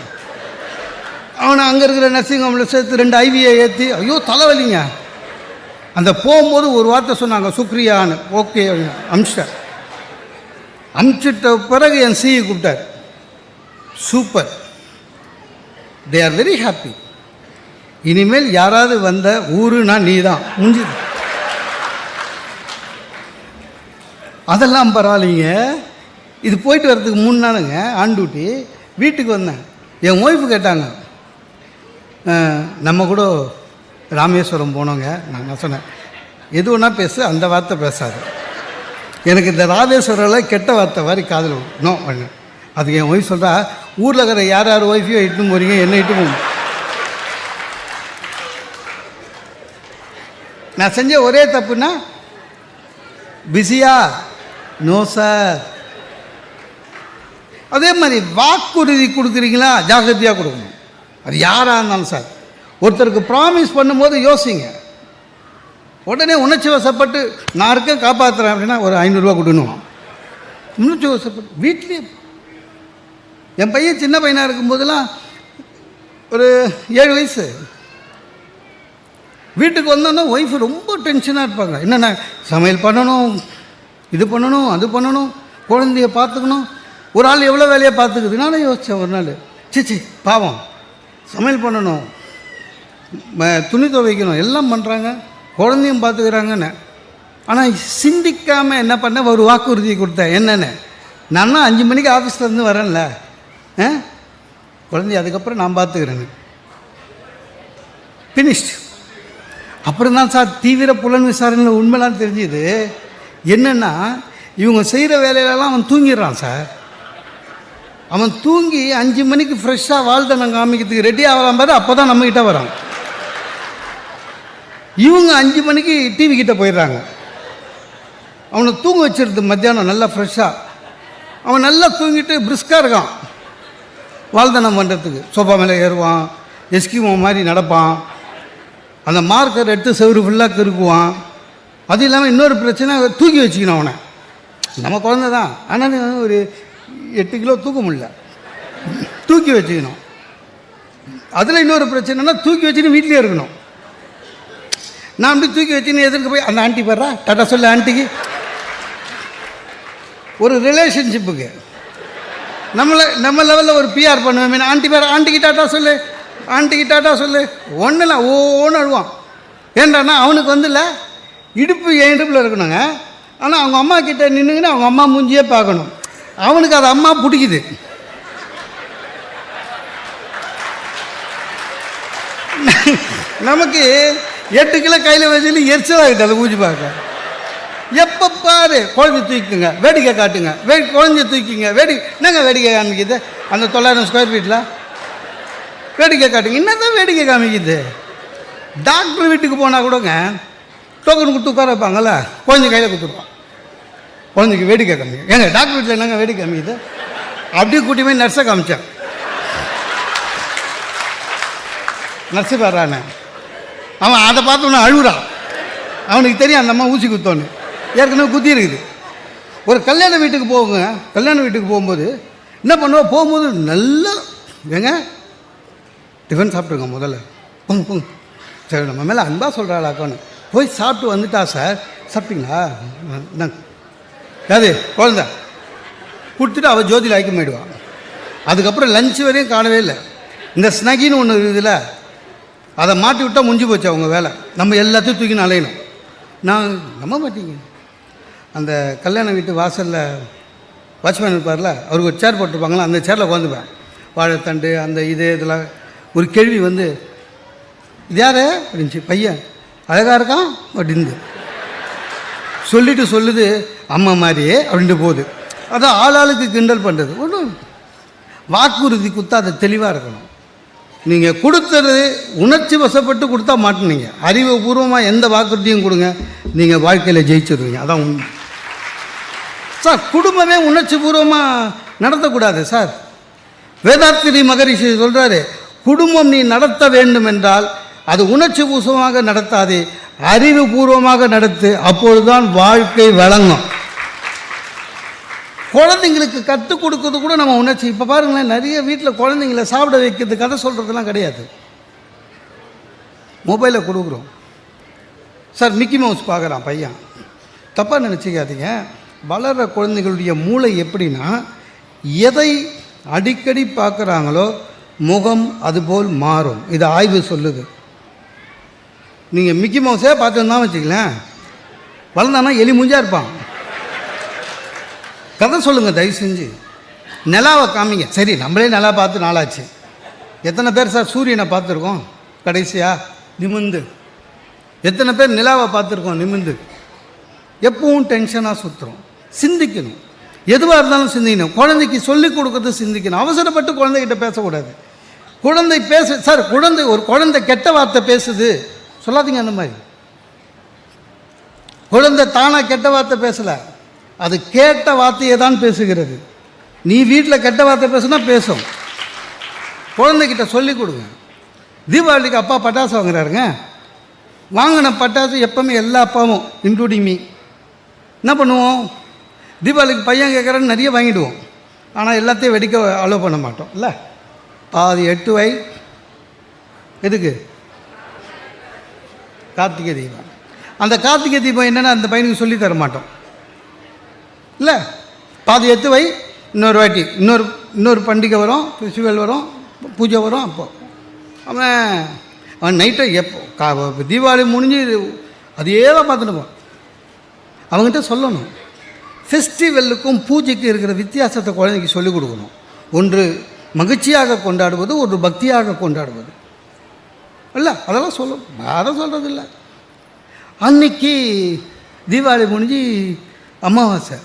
அவனை அங்கே இருக்கிற நர்சிங் ஹோமில் சேர்த்து 2 ஐவியை ஏற்றி, ஐயோ தலைவலிங்க. அந்த போகும்போது ஒரு வார்த்தை சொன்னாங்க, சுக்ரியான்னு. ஓகே அனுப்பிச்சிட்ட பிறகு என் சிஇ கூப்பிட்டார். Super, they are very happy. இனிமேல் யாராவது வந்த ஊருனா நீ தான் முடிஞ்சுது. அதெல்லாம் பரவாயில்லைங்க. இது போயிட்டு வர்றதுக்கு 3 நாளுங்க ஆன் டியூட்டி. வீட்டுக்கு வந்தேன். என் ஒய்ஃபு கேட்டாங்க, நம்ம கூட ராமேஸ்வரம் போனோங்க. நான் சொன்னேன், எது ஒன்றா பேசு, அந்த வார்த்தை பேசாது. எனக்கு இந்த ராமேஸ்வரில் கெட்ட வார்த்தை மாதிரி காதில் நோ பண்ண. அதுக்கு என் ஒய்ஃப் சொல்கிறா, ஊரில் இருக்கிற யார் ஒய்ஃபையோ இட்டுன்னு போகிறீங்க, என்ன இட்டு போங்க. நான் செஞ்ச ஒரே தப்புன்னா, பிஸியா நோ சார். அதே மாதிரி வாக்குறுதி கொடுக்குறீங்களா, ஜாகிரதையாக கொடுக்கணும். அது யாராக இருந்தாலும் சார். ஒருத்தருக்கு ப்ராமிஸ் பண்ணும்போது யோசிங்க. உடனே உணர்ச்சி வசப்பட்டு நான் இருக்க காப்பாற்றுறேன் அப்படின்னா ஒரு 500 ரூபா கொடுக்கணும். உணர்ச்சி வசப்பட்டு வீட்லேயே என் பையன் சின்ன பையனாக இருக்கும்போதெல்லாம் ஒரு 7 வயசு வீட்டுக்கு வந்தோன்னா ஒய்ஃபு ரொம்ப டென்ஷனாக இருப்பாங்க. என்னென்ன சமையல் பண்ணணும், இது பண்ணணும், அது பண்ணணும், குழந்தைய பார்த்துக்கணும். ஒரு ஆள் எவ்வளோ வேலையை பார்த்துக்குது. நானே யோசித்தேன் ஒரு நாள், சிச்சி பாவம், சமையல் பண்ணணும், துணி துவைக்கணும், எல்லாம் பண்ணுறாங்க, குழந்தையும் பார்த்துக்கிறாங்கன்னு. ஆனால் சிந்திக்காமல் என்ன பண்ண, ஒரு வாக்குறுதி கொடுத்தேன். என்னென்னு, நானும் 5 மணிக்கு ஆஃபீஸ்லேருந்து வரேன்ல, குழந்தைய அதுக்கப்புறம் நான் பார்த்துக்கிறேன்னு. ஃபினிஷ்டு. அப்புறம் தான் சார் தீவிர புலன் விசாரணையில் உண்மைலாம் தெரிஞ்சுது. என்னென்னா, இவங்க செய்கிற வேலையிலலாம் அவன் தூங்கிடுறான் சார். அவன் தூங்கி 5 மணிக்கு ஃப்ரெஷ்ஷாக வாழ்தனம் காமிக்கிறதுக்கு ரெடி ஆகலாம் பாரு, அப்போ தான் நம்மக்கிட்ட வரான். இவங்க 5 மணிக்கு டிவி கிட்டே போயிடுறாங்க. அவனை தூங்க வச்சிருது மத்தியானம் நல்லா ஃப்ரெஷ்ஷாக. அவன் நல்லா தூங்கிட்டு பிரிஸ்காக இருக்கான் வாழ்தனம் பண்ணுறதுக்கு. சோஃபா மேலே ஏறுவான், எஸ்கிமோ மாதிரி நடப்பான், அந்த மார்க்கர் எடுத்து செவரு ஃபுல்லாக கருக்குவான். அது இல்லாமல் இன்னொரு பிரச்சனை, தூக்கி வச்சுக்கணும் அவனை. நம்ம குழந்தை தான், ஆனால் ஒரு 8 கிலோ தூக்க முடியல, தூக்கி வச்சுக்கணும். அதில் இன்னொரு பிரச்சனைனா, தூக்கி வச்சுன்னு வீட்லேயே இருக்கணும். நான் அப்படி தூக்கி வச்சுன்னு எதிர்க்க போய் அந்த ஆண்டி வர்றா டாட்டா சொல்லு ஆண்டிக்கு. ஒரு ரிலேஷன்ஷிப்புக்கு நம்ம லெவலில் ஒரு பிஆர் பண்ணுவேன். ஆண்டி பேர் ஆண்டிக்கு டாட்டா சொல்லு, ஆண்டிக்கு டாட்டா சொல்லு. ஒன்றுலாம் ஓன்னு அழுவான். ஏன்டானா அவனுக்கு வந்துல இடுப்பு என் இடுப்பில் இருக்கணுங்க. ஆனால் அவங்க அம்மா கிட்டே நின்றுங்கன்னு அவங்க அம்மா மூஞ்சியே பார்க்கணும். அவனுக்கு அது அம்மா பிடிக்குது. நமக்கு 8 கிலோ கையில் வச்சு எரிச்சலாகிட்டு அதை ஊஞ்சி பார்க்க. எப்போ பாரு குழந்தை தூக்கிக்குங்க, வேடிக்கை காட்டுங்க, குழந்தைய தூக்கிங்க, என்னங்க வேடிக்கை காமிக்குது? அந்த 900 ஸ்கொயர் ஃபீட்டில் வேடிக்கை காட்டுங்க. என்னதான் வேடிக்கை காமிக்குது? டாக்டர் வீட்டுக்கு போனால் கூடங்க டோக்கன் கொடுத்து உட்கார வைப்பாங்கள்ல, குழந்தை கையில் கொடுத்துருப்பான். குழந்தைக்கு வேடிக்கை காமிங்க. ஏங்க டாக்டர் வீட்டில் என்னங்க வேடிக்கை காமிக்குது? அப்படியே கூட்டி போய் நர்ஸை காமிச்சேன். நர்ஸு பாடுறானே, அவன் அதை பார்த்தோன்னே அழுகுறான். அவனுக்கு தெரியும் அந்த அம்மா ஊசி குத்தோன்னு, ஏற்கனவே குத்தி இருக்குது. ஒரு கல்யாண வீட்டுக்கு போகுங்க, கல்யாண வீட்டுக்கு போகும்போது என்ன பண்ணுவோம்? போகும்போது நல்லா ஏங்க டிஃபன் சாப்பிட்ருங்க முதல்ல, பொங்கு பொங்கு, சரி நம்ம மேலே அன்பாக சொல்கிறாளாக்கான்னு போய் சாப்பிட்டு வந்துட்டா சார். சாப்பிட்டீங்களா? அது குழந்த கொடுத்துட்டு அவள் ஜோதியில் ஐக்கியம் போயிடுவான். அதுக்கப்புறம் லஞ்ச் வரையும் காணவே இல்லை. இந்த ஸ்னகின்னு ஒன்று இருக்குதுல்ல, அதை மாட்டி விட்டால் முடிஞ்சு போச்சு அவங்க வேலை. நம்ம எல்லாத்தையும் தூக்கின்னு அலையணும். நான் நம்ப மாட்டீங்க, அந்த கல்யாண வீட்டு வாசலில் வாட்ச்மேன் இருப்பார்ல, அவருக்கு ஒரு சேர் போட்டிருப்பாங்களா, அந்த சேரில் உட்காந்துப்பேன். வாழைத்தண்டு அந்த இதெல்லாம். ஒரு கேள்வி வந்து, இது யார் அப்படின்ச்சு. பையன் அழகாக இருக்கான் அப்படின்னு சொல்லிட்டு சொல்லுது, அம்மா மாதிரியே அப்படின்ட்டு போகுது. அதான் ஆளாளுக்கு கிண்டல் பண்ணுறது. ஒன்றும் வாக்குறுதி கொடுத்தா அது தெளிவாக இருக்கணும். நீங்கள் கொடுத்தது உணர்ச்சி வசப்பட்டு கொடுத்தா மாட்டினீங்க. அறிவுபூர்வமாக எந்த வாக்குறுதியும் கொடுங்க, நீங்கள் வாழ்க்கையில் ஜெயிச்சிருவீங்க. அதான் உண்மை சார். குடும்பமே உணர்ச்சி பூர்வமாக நடத்தக்கூடாது சார். வேதாத்திரி மகரிஷி சொல்கிறாரு, குடும்பம் நீ நடத்த வேண்டும் என்றால் அது உணர்ச்சி பூர்வமாக நடத்தாதே, அறிவுபூர்வமாக நடத்து, அப்பொழுதுதான் வாழ்க்கை வழங்கும். குழந்தைங்களுக்கு கற்றுக் கொடுக்கறது கூட நம்ம உணர்ச்சி. இப்போ பாருங்களேன், நிறைய வீட்டில் குழந்தைங்கள சாப்பிட வைக்கிறது, கதை சொல்கிறதுலாம் கிடையாது, மொபைலை கொடுக்குறோம் சார். மிக்கி மவுஸ் பார்க்குறான் பையன், தப்பாக நினச்சிக்காதீங்க. வளர்கிற குழந்தைகளுடைய மூளை எப்படின்னா, எதை அடிக்கடி பார்க்குறாங்களோ முகம் அதுபோல் மாறும். இது ஆய்வு சொல்லுது. நீங்கள் மிக்கி மவுஸே பார்த்துருந்தான் வச்சுக்கலேன், வளர்ந்தானா எலி மூஞ்சா இருப்பான். கதை சொல்லுங்கள் தயவு செஞ்சு. நிலாவை காமிங்க. சரி, நம்மளே நிலா பார்த்து நாளாச்சு. எத்தனை பேர் சார் சூரியனை பார்த்துருக்கோம் கடைசியாக நிமிந்து? எத்தனை பேர் நிலாவை பார்த்துருக்கோம் நிமிந்து? எப்பவும் டென்ஷனாக சுற்றுறோம். சிந்திக்கணும், எதுவாக இருந்தாலும் சிந்திக்கணும். குழந்தைக்கு சொல்லிக் கொடுக்கறது சிந்திக்கணும். அவசரப்பட்டு குழந்தைகிட்ட பேசக்கூடாது. குழந்தை சார், ஒரு குழந்தை கெட்ட வார்த்தை பேசுது சொல்லாதீங்க. அந்த மாதிரி குழந்தை தானாக கெட்ட வார்த்தை பேசலை, அது கேட்ட வார்த்தையை தான் பேசுகிறது. நீ வீட்டில் கெட்ட வார்த்தை பேசுனா பேசும். குழந்தைகிட்ட சொல்லிக் கொடுங்க. தீபாவளிக்கு அப்பா பட்டாசு வாங்குறாருங்க. வாங்கின பட்டாசு எப்போவுமே எல்லா அப்பாவும் இன்க்ளூடிங் மீ என்ன பண்ணுவோம்? தீபாவளிக்கு பையன் கேட்குறான்னு நிறைய வாங்கிடுவோம். ஆனால் எல்லாத்தையும் வெடிக்க அலோவ் பண்ண மாட்டோம். இல்லை, பாதி 8 வை. எதுக்கு? கார்த்திகை தீபம். அந்த கார்த்திகை தீபம் என்னென்னா அந்த பையனுக்கு சொல்லி தர மாட்டோம். இல்லை, பாதி 8 வை, இன்னொரு வாட்டி இன்னொரு பண்டிகை வரும், ஃபெஸ்டிவல் வரும், பூஜை வரும். அப்போது அவன் நைட்டை எப்போ தீபாவளி முடிஞ்சு அதையே தான் பார்த்துட்டு போவான். அவங்ககிட்ட சொல்லணும். ஃபெஸ்டிவலுக்கும் பூஜைக்கும் இருக்கிற வித்தியாசத்தை குழந்தைக்கு சொல்லிக் கொடுக்கணும். ஒன்று மகிழ்ச்சியாக கொண்டாடுவது, ஒன்று பக்தியாக கொண்டாடுவது. இல்லை, அதெல்லாம் அதை சொல்கிறது இல்லை. அன்னைக்கு தீபாவளி முடிஞ்சு அமாவாசை,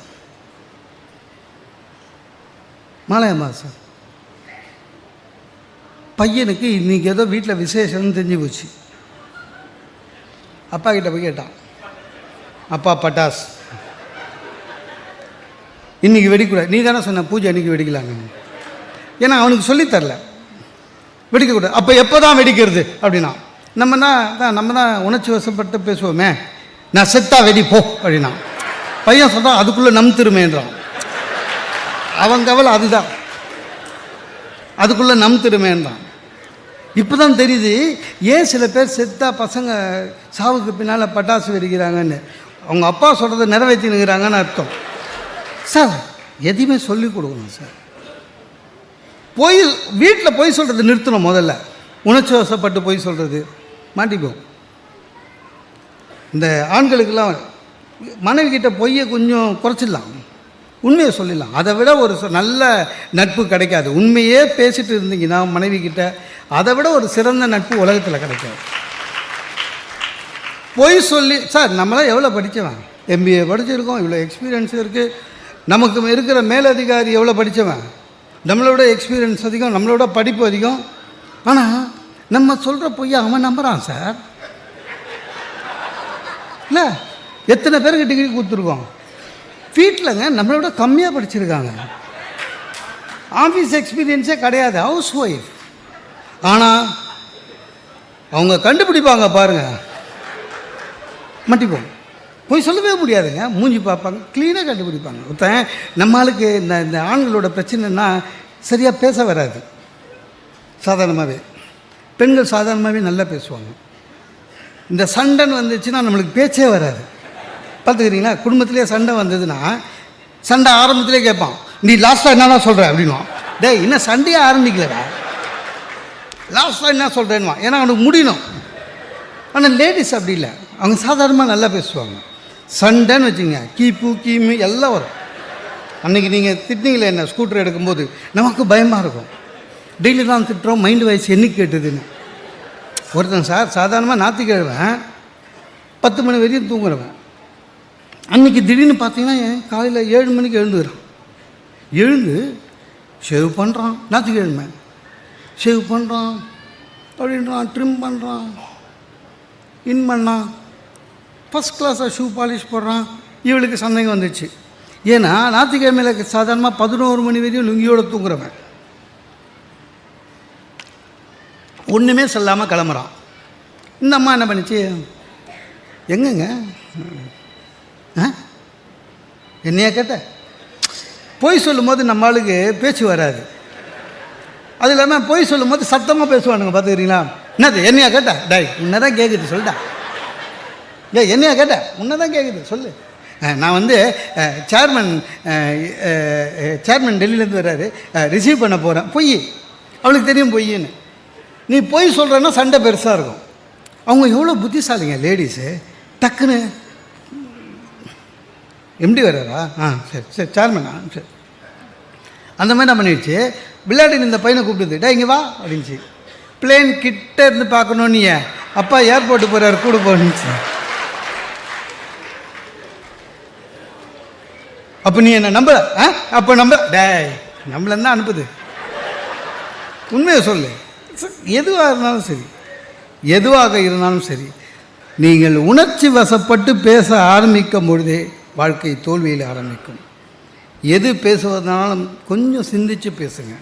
மாலை அமாவாசை. பையனுக்கு இன்றைக்கி ஏதோ வீட்டில் விசேஷம்னு தெரிஞ்சு போச்சு. அப்பா கிட்ட போய் கேட்டான், அப்பா பட்டாஸ் இன்றைக்கி வெடிக்கூடாது, நீ தானே சொன்ன பூஜை அன்றைக்கி வெடிக்கலாங்க. ஏன்னா அவனுக்கு சொல்லித்தரல வெடிக்கக்கூடாது. அப்போ எப்போ தான் வெடிக்கிறது அப்படின்னா, நம்ம தான் உணர்ச்சி வசப்பட்டு பேசுவோமே, நான் செத்தா வெடிப்போ அப்படின்னா. பையன் சொல்கிறான், அதுக்குள்ளே நம் திருமேன்றான். அவங்க கவலை அதுதான், அதுக்குள்ளே நம் திருமேன்றான். இப்போ தான் தெரியுது ஏன் சில பேர் செத்தா பசங்க சாவுக்கு பின்னால் பட்டாசு வெடிக்கிறாங்கன்னு. அவங்க அப்பா சொல்கிறத நிறைவேற்றினுங்கிறாங்கன்னு அர்த்தம். சார், எதையுமே சொல்லிக் கொடுக்கணும் சார். வீட்டில் பொய் சொல்கிறது நிறுத்தணும். முதல்ல உணர்ச்சி வசப்பட்டு பொய் சொல்கிறது மாட்டிப்போம். இந்த ஆண்களுக்கெல்லாம் மனைவி கிட்ட பொய்யை கொஞ்சம் குறைச்சிடலாம். உண்மையை சொல்லிடலாம். அதை விட ஒரு நல்ல நட்பு கிடைக்காது. உண்மையே பேசிட்டு இருந்தீங்கன்னா மனைவி கிட்ட, அதை விட ஒரு சிறந்த நட்பு உலகத்தில் கிடைக்காது. பொய் சொல்லி, சார் நம்மளாம் எவ்வளோ படித்தவன், MBA படிச்சிருக்கோம், இவ்வளோ எக்ஸ்பீரியன்ஸ் இருக்குது, நமக்கு இருக்கிற மேலதிகாரி எவ்வளோ படித்தவன், நம்மளோட எக்ஸ்பீரியன்ஸ் அதிகம், நம்மளோட படிப்பு அதிகம். ஆனால் நம்ம சொல்கிற பொய்யை அவன் நம்புகிறான் சார். இல்லை, எத்தனை பேருக்கு டிகிரி கொடுத்துருக்கோம், வீட்டிலங்க நம்மளோட கம்மியாக படிச்சிருக்காங்க, ஆஃபீஸ் எக்ஸ்பீரியன்ஸே கிடையாது, ஹவுஸ் ஒய்ஃப். ஆனால் அவங்க கண்டுபிடிப்பாங்க பாருங்கள், மாட்டிப்போம். போய் சொல்லவே முடியாதுங்க, மூஞ்சி பார்ப்பாங்க, க்ளீனாக கண்டுபிடிப்பாங்க. ஒருத்தன் நம்மளுக்கு இந்த ஆண்களோட பிரச்சனைன்னா சரியாக பேச வராது. சாதாரணமாகவே பெண்கள் சாதாரணமாகவே நல்லா பேசுவாங்க. இந்த சண்டைன்னு வந்துச்சுன்னா நம்மளுக்கு பேச்சே வராது. பார்த்துக்கிறீங்களா, குடும்பத்திலே சண்டை வந்ததுன்னா சண்டை ஆரம்பத்திலே கேட்பான், நீ லாஸ்ட்டாக என்னென்ன சொல்கிற அப்படின்வான். டேய் இன்னும் சண்டையே ஆரம்பிக்கலடா, லாஸ்ட்டாக என்ன சொல்கிறேன்னுவான், ஏன்னா அவனுக்கு முடியணும். ஆனால் லேடிஸ் அப்படி இல்லை, அவங்க சாதாரணமாக நல்லா பேசுவாங்க. சண்டைன்னு வச்சுங்க, கீப்பு கீமு எல்லாம் வரும். அன்றைக்கி நீங்கள் திட்டினீங்களே என்ன ஸ்கூட்டர் எடுக்கும்போது நமக்கு பயமாக இருக்கும். டெய்லி தான் திட்டுறோம், மைண்டு வயசு என்னைக்கு கேட்டுதுன்னு. ஒருத்தன் சார் சாதாரணமாக ஞாயிற்றுக்கிழமை 10 மணி வரையும் தூங்குறவன், அன்றைக்கி திடீர்னு பார்த்தீங்கன்னா காலையில் 7 மணிக்கு எழுந்துக்கிறான். எழுந்து ஷேவ் பண்ணுறான், ஞாயிற்றுக்கிழமை ஷேவ் பண்ணுறான் அப்படின்றான், ட்ரிம் பண்ணுறான், இன் பண்ணான், ஃபஸ்ட் கிளாஸாக ஷூ பாலிஷ் போடுறான். இவளுக்கு சந்தேகம் வந்துச்சு. ஏன்னா ஞாயிற்றுக்கிழமையில் சாதாரணமாக 11 மணி வரையும் லுங்கியோடு தூங்குறவன் ஒன்றுமே சொல்லாமல் கிளம்புறான். இந்த அம்மா என்ன பண்ணிச்சு, எங்கங்க என்னையா கேட்ட, பொய் சொல்லும் போது நம்ம ஆளுக்கு பேச்சு வராது. அது இல்லாமல் பொய் சொல்லும் போது சத்தமாக பேசுவானுங்க, பார்த்துக்கிறீங்களா. என்னது என்னையா கேட்ட, டாய் உன்னை தான் கேட்குது சொல்லிட்டா, என்னையா கேட்ட உன்னை தான் கேட்குது சொல்லு. நான் வந்து சேர்மன் டெல்லியிலேருந்து வர்றாரு, ரிசீவ் பண்ண போகிறேன். பொய், அவளுக்கு தெரியும் பொய்ன்னு. நீ பொய் சொல்கிறேன்னா சண்டை பெருசாக இருக்கும். அவங்க எவ்வளோ புத்திசாலிங்க லேடிஸு, டக்குன்னு எப்படி வர்றாரா, சரி சரி சேர்மனா சரி, அந்த மாதிரி என்ன பண்ணிடுச்சு, விளையாடின்னு இந்த பையனை கூப்பிடுது, டே இங்கே வா அப்படின்ச்சு. பிளேன் கிட்ட இருந்து பார்க்கணும், நீ அப்பா ஏர்போர்ட்டு போகிறார் கூட போனுச்சு. அப்போ நீ என்ன நம்புற, அப்போ நம்ப, டே நம்மள அனுப்புது. உண்மையை சொல்லு, எதுவாக இருந்தாலும் சரி, எதுவாக இருந்தாலும் சரி, நீங்கள் உணர்ச்சி வசப்பட்டு பேச ஆரம்பிக்கும் பொழுதே வாழ்க்கை தோல்வியில் ஆரம்பிக்கும். எது பேசுவதனாலும் கொஞ்சம் சிந்தித்து பேசுங்க.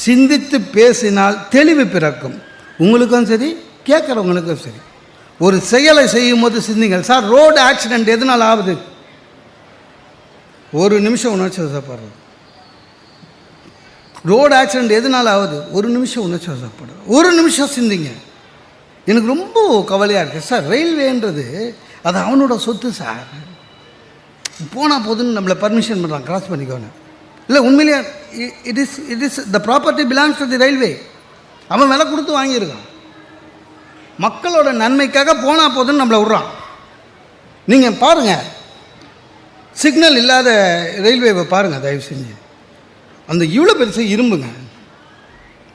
சிந்தித்து பேசினால் தெளிவு பிறக்கும், உங்களுக்கும் சரி கேட்குறவங்களுக்கும் சரி. ஒரு செயலை செய்யும் போது சிந்திங்கள். சார் ரோடு ஆக்சிடெண்ட் எதனால் ஆகுது, ஒரு நிமிஷம் உணர்ச்சி வசப்படுறது. ரோடு ஆக்சிடெண்ட் எதனால் ஆகுது, ஒரு நிமிஷம் உணர்ச்சி வசப்படுறது. ஒரு நிமிஷம் சிந்திங்க. எனக்கு ரொம்ப கவலையாக இருக்குது சார், ரயில்வேன்றது அது அவனோட சொத்து சார், போனால் போதுன்னு நம்மளை பர்மிஷன் பண்ணுறான், கிராஸ் பண்ணிக்கோன்னு. இல்லை உண்மையிலேயே it is the property belongs to the railway. அவன் விலை கொடுத்து வாங்கியிருக்கான், மக்களோட நன்மைக்காக போனால் போதுன்னு நம்மளை விட்றான். நீங்கள் பாருங்கள், சிக்னல் இல்லாத ரயில்வேவை பாருங்கள் தயவு செஞ்சு. அந்த இவ்வளோ பெருசு இரும்புங்க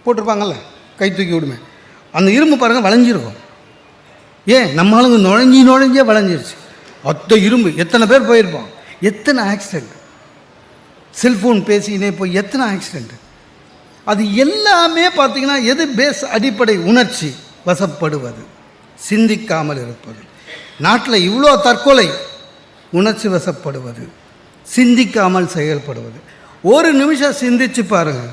போட்டிருப்பாங்கல்ல, கை தூக்கி விடுமே, அந்த இரும்பு பாருங்கள் வளைஞ்சிருக்கும். ஏன் நம்ம ஆளுங்க நுழைஞ்சே வளைஞ்சிருச்சு. அத்த இரும்பு எத்தனை பேர் போயிருப்போம், எத்தனை ஆக்சிடெண்ட், செல்ஃபோன் பேசினே போய் எத்தனை ஆக்சிடெண்ட். அது எல்லாமே பார்த்திங்கன்னா எது பேஸ், அடிப்படை உணர்ச்சி வசப்படுவது, சிந்திக்காமல் இருப்பது. நாட்டில் இவ்வளோ தற்கொலை, உணர்ச்சி வசப்படுவது, சிந்திக்காமல் செயல்படுவது. ஒரு நிமிஷம் சிந்திச்சு பாருங்கள்,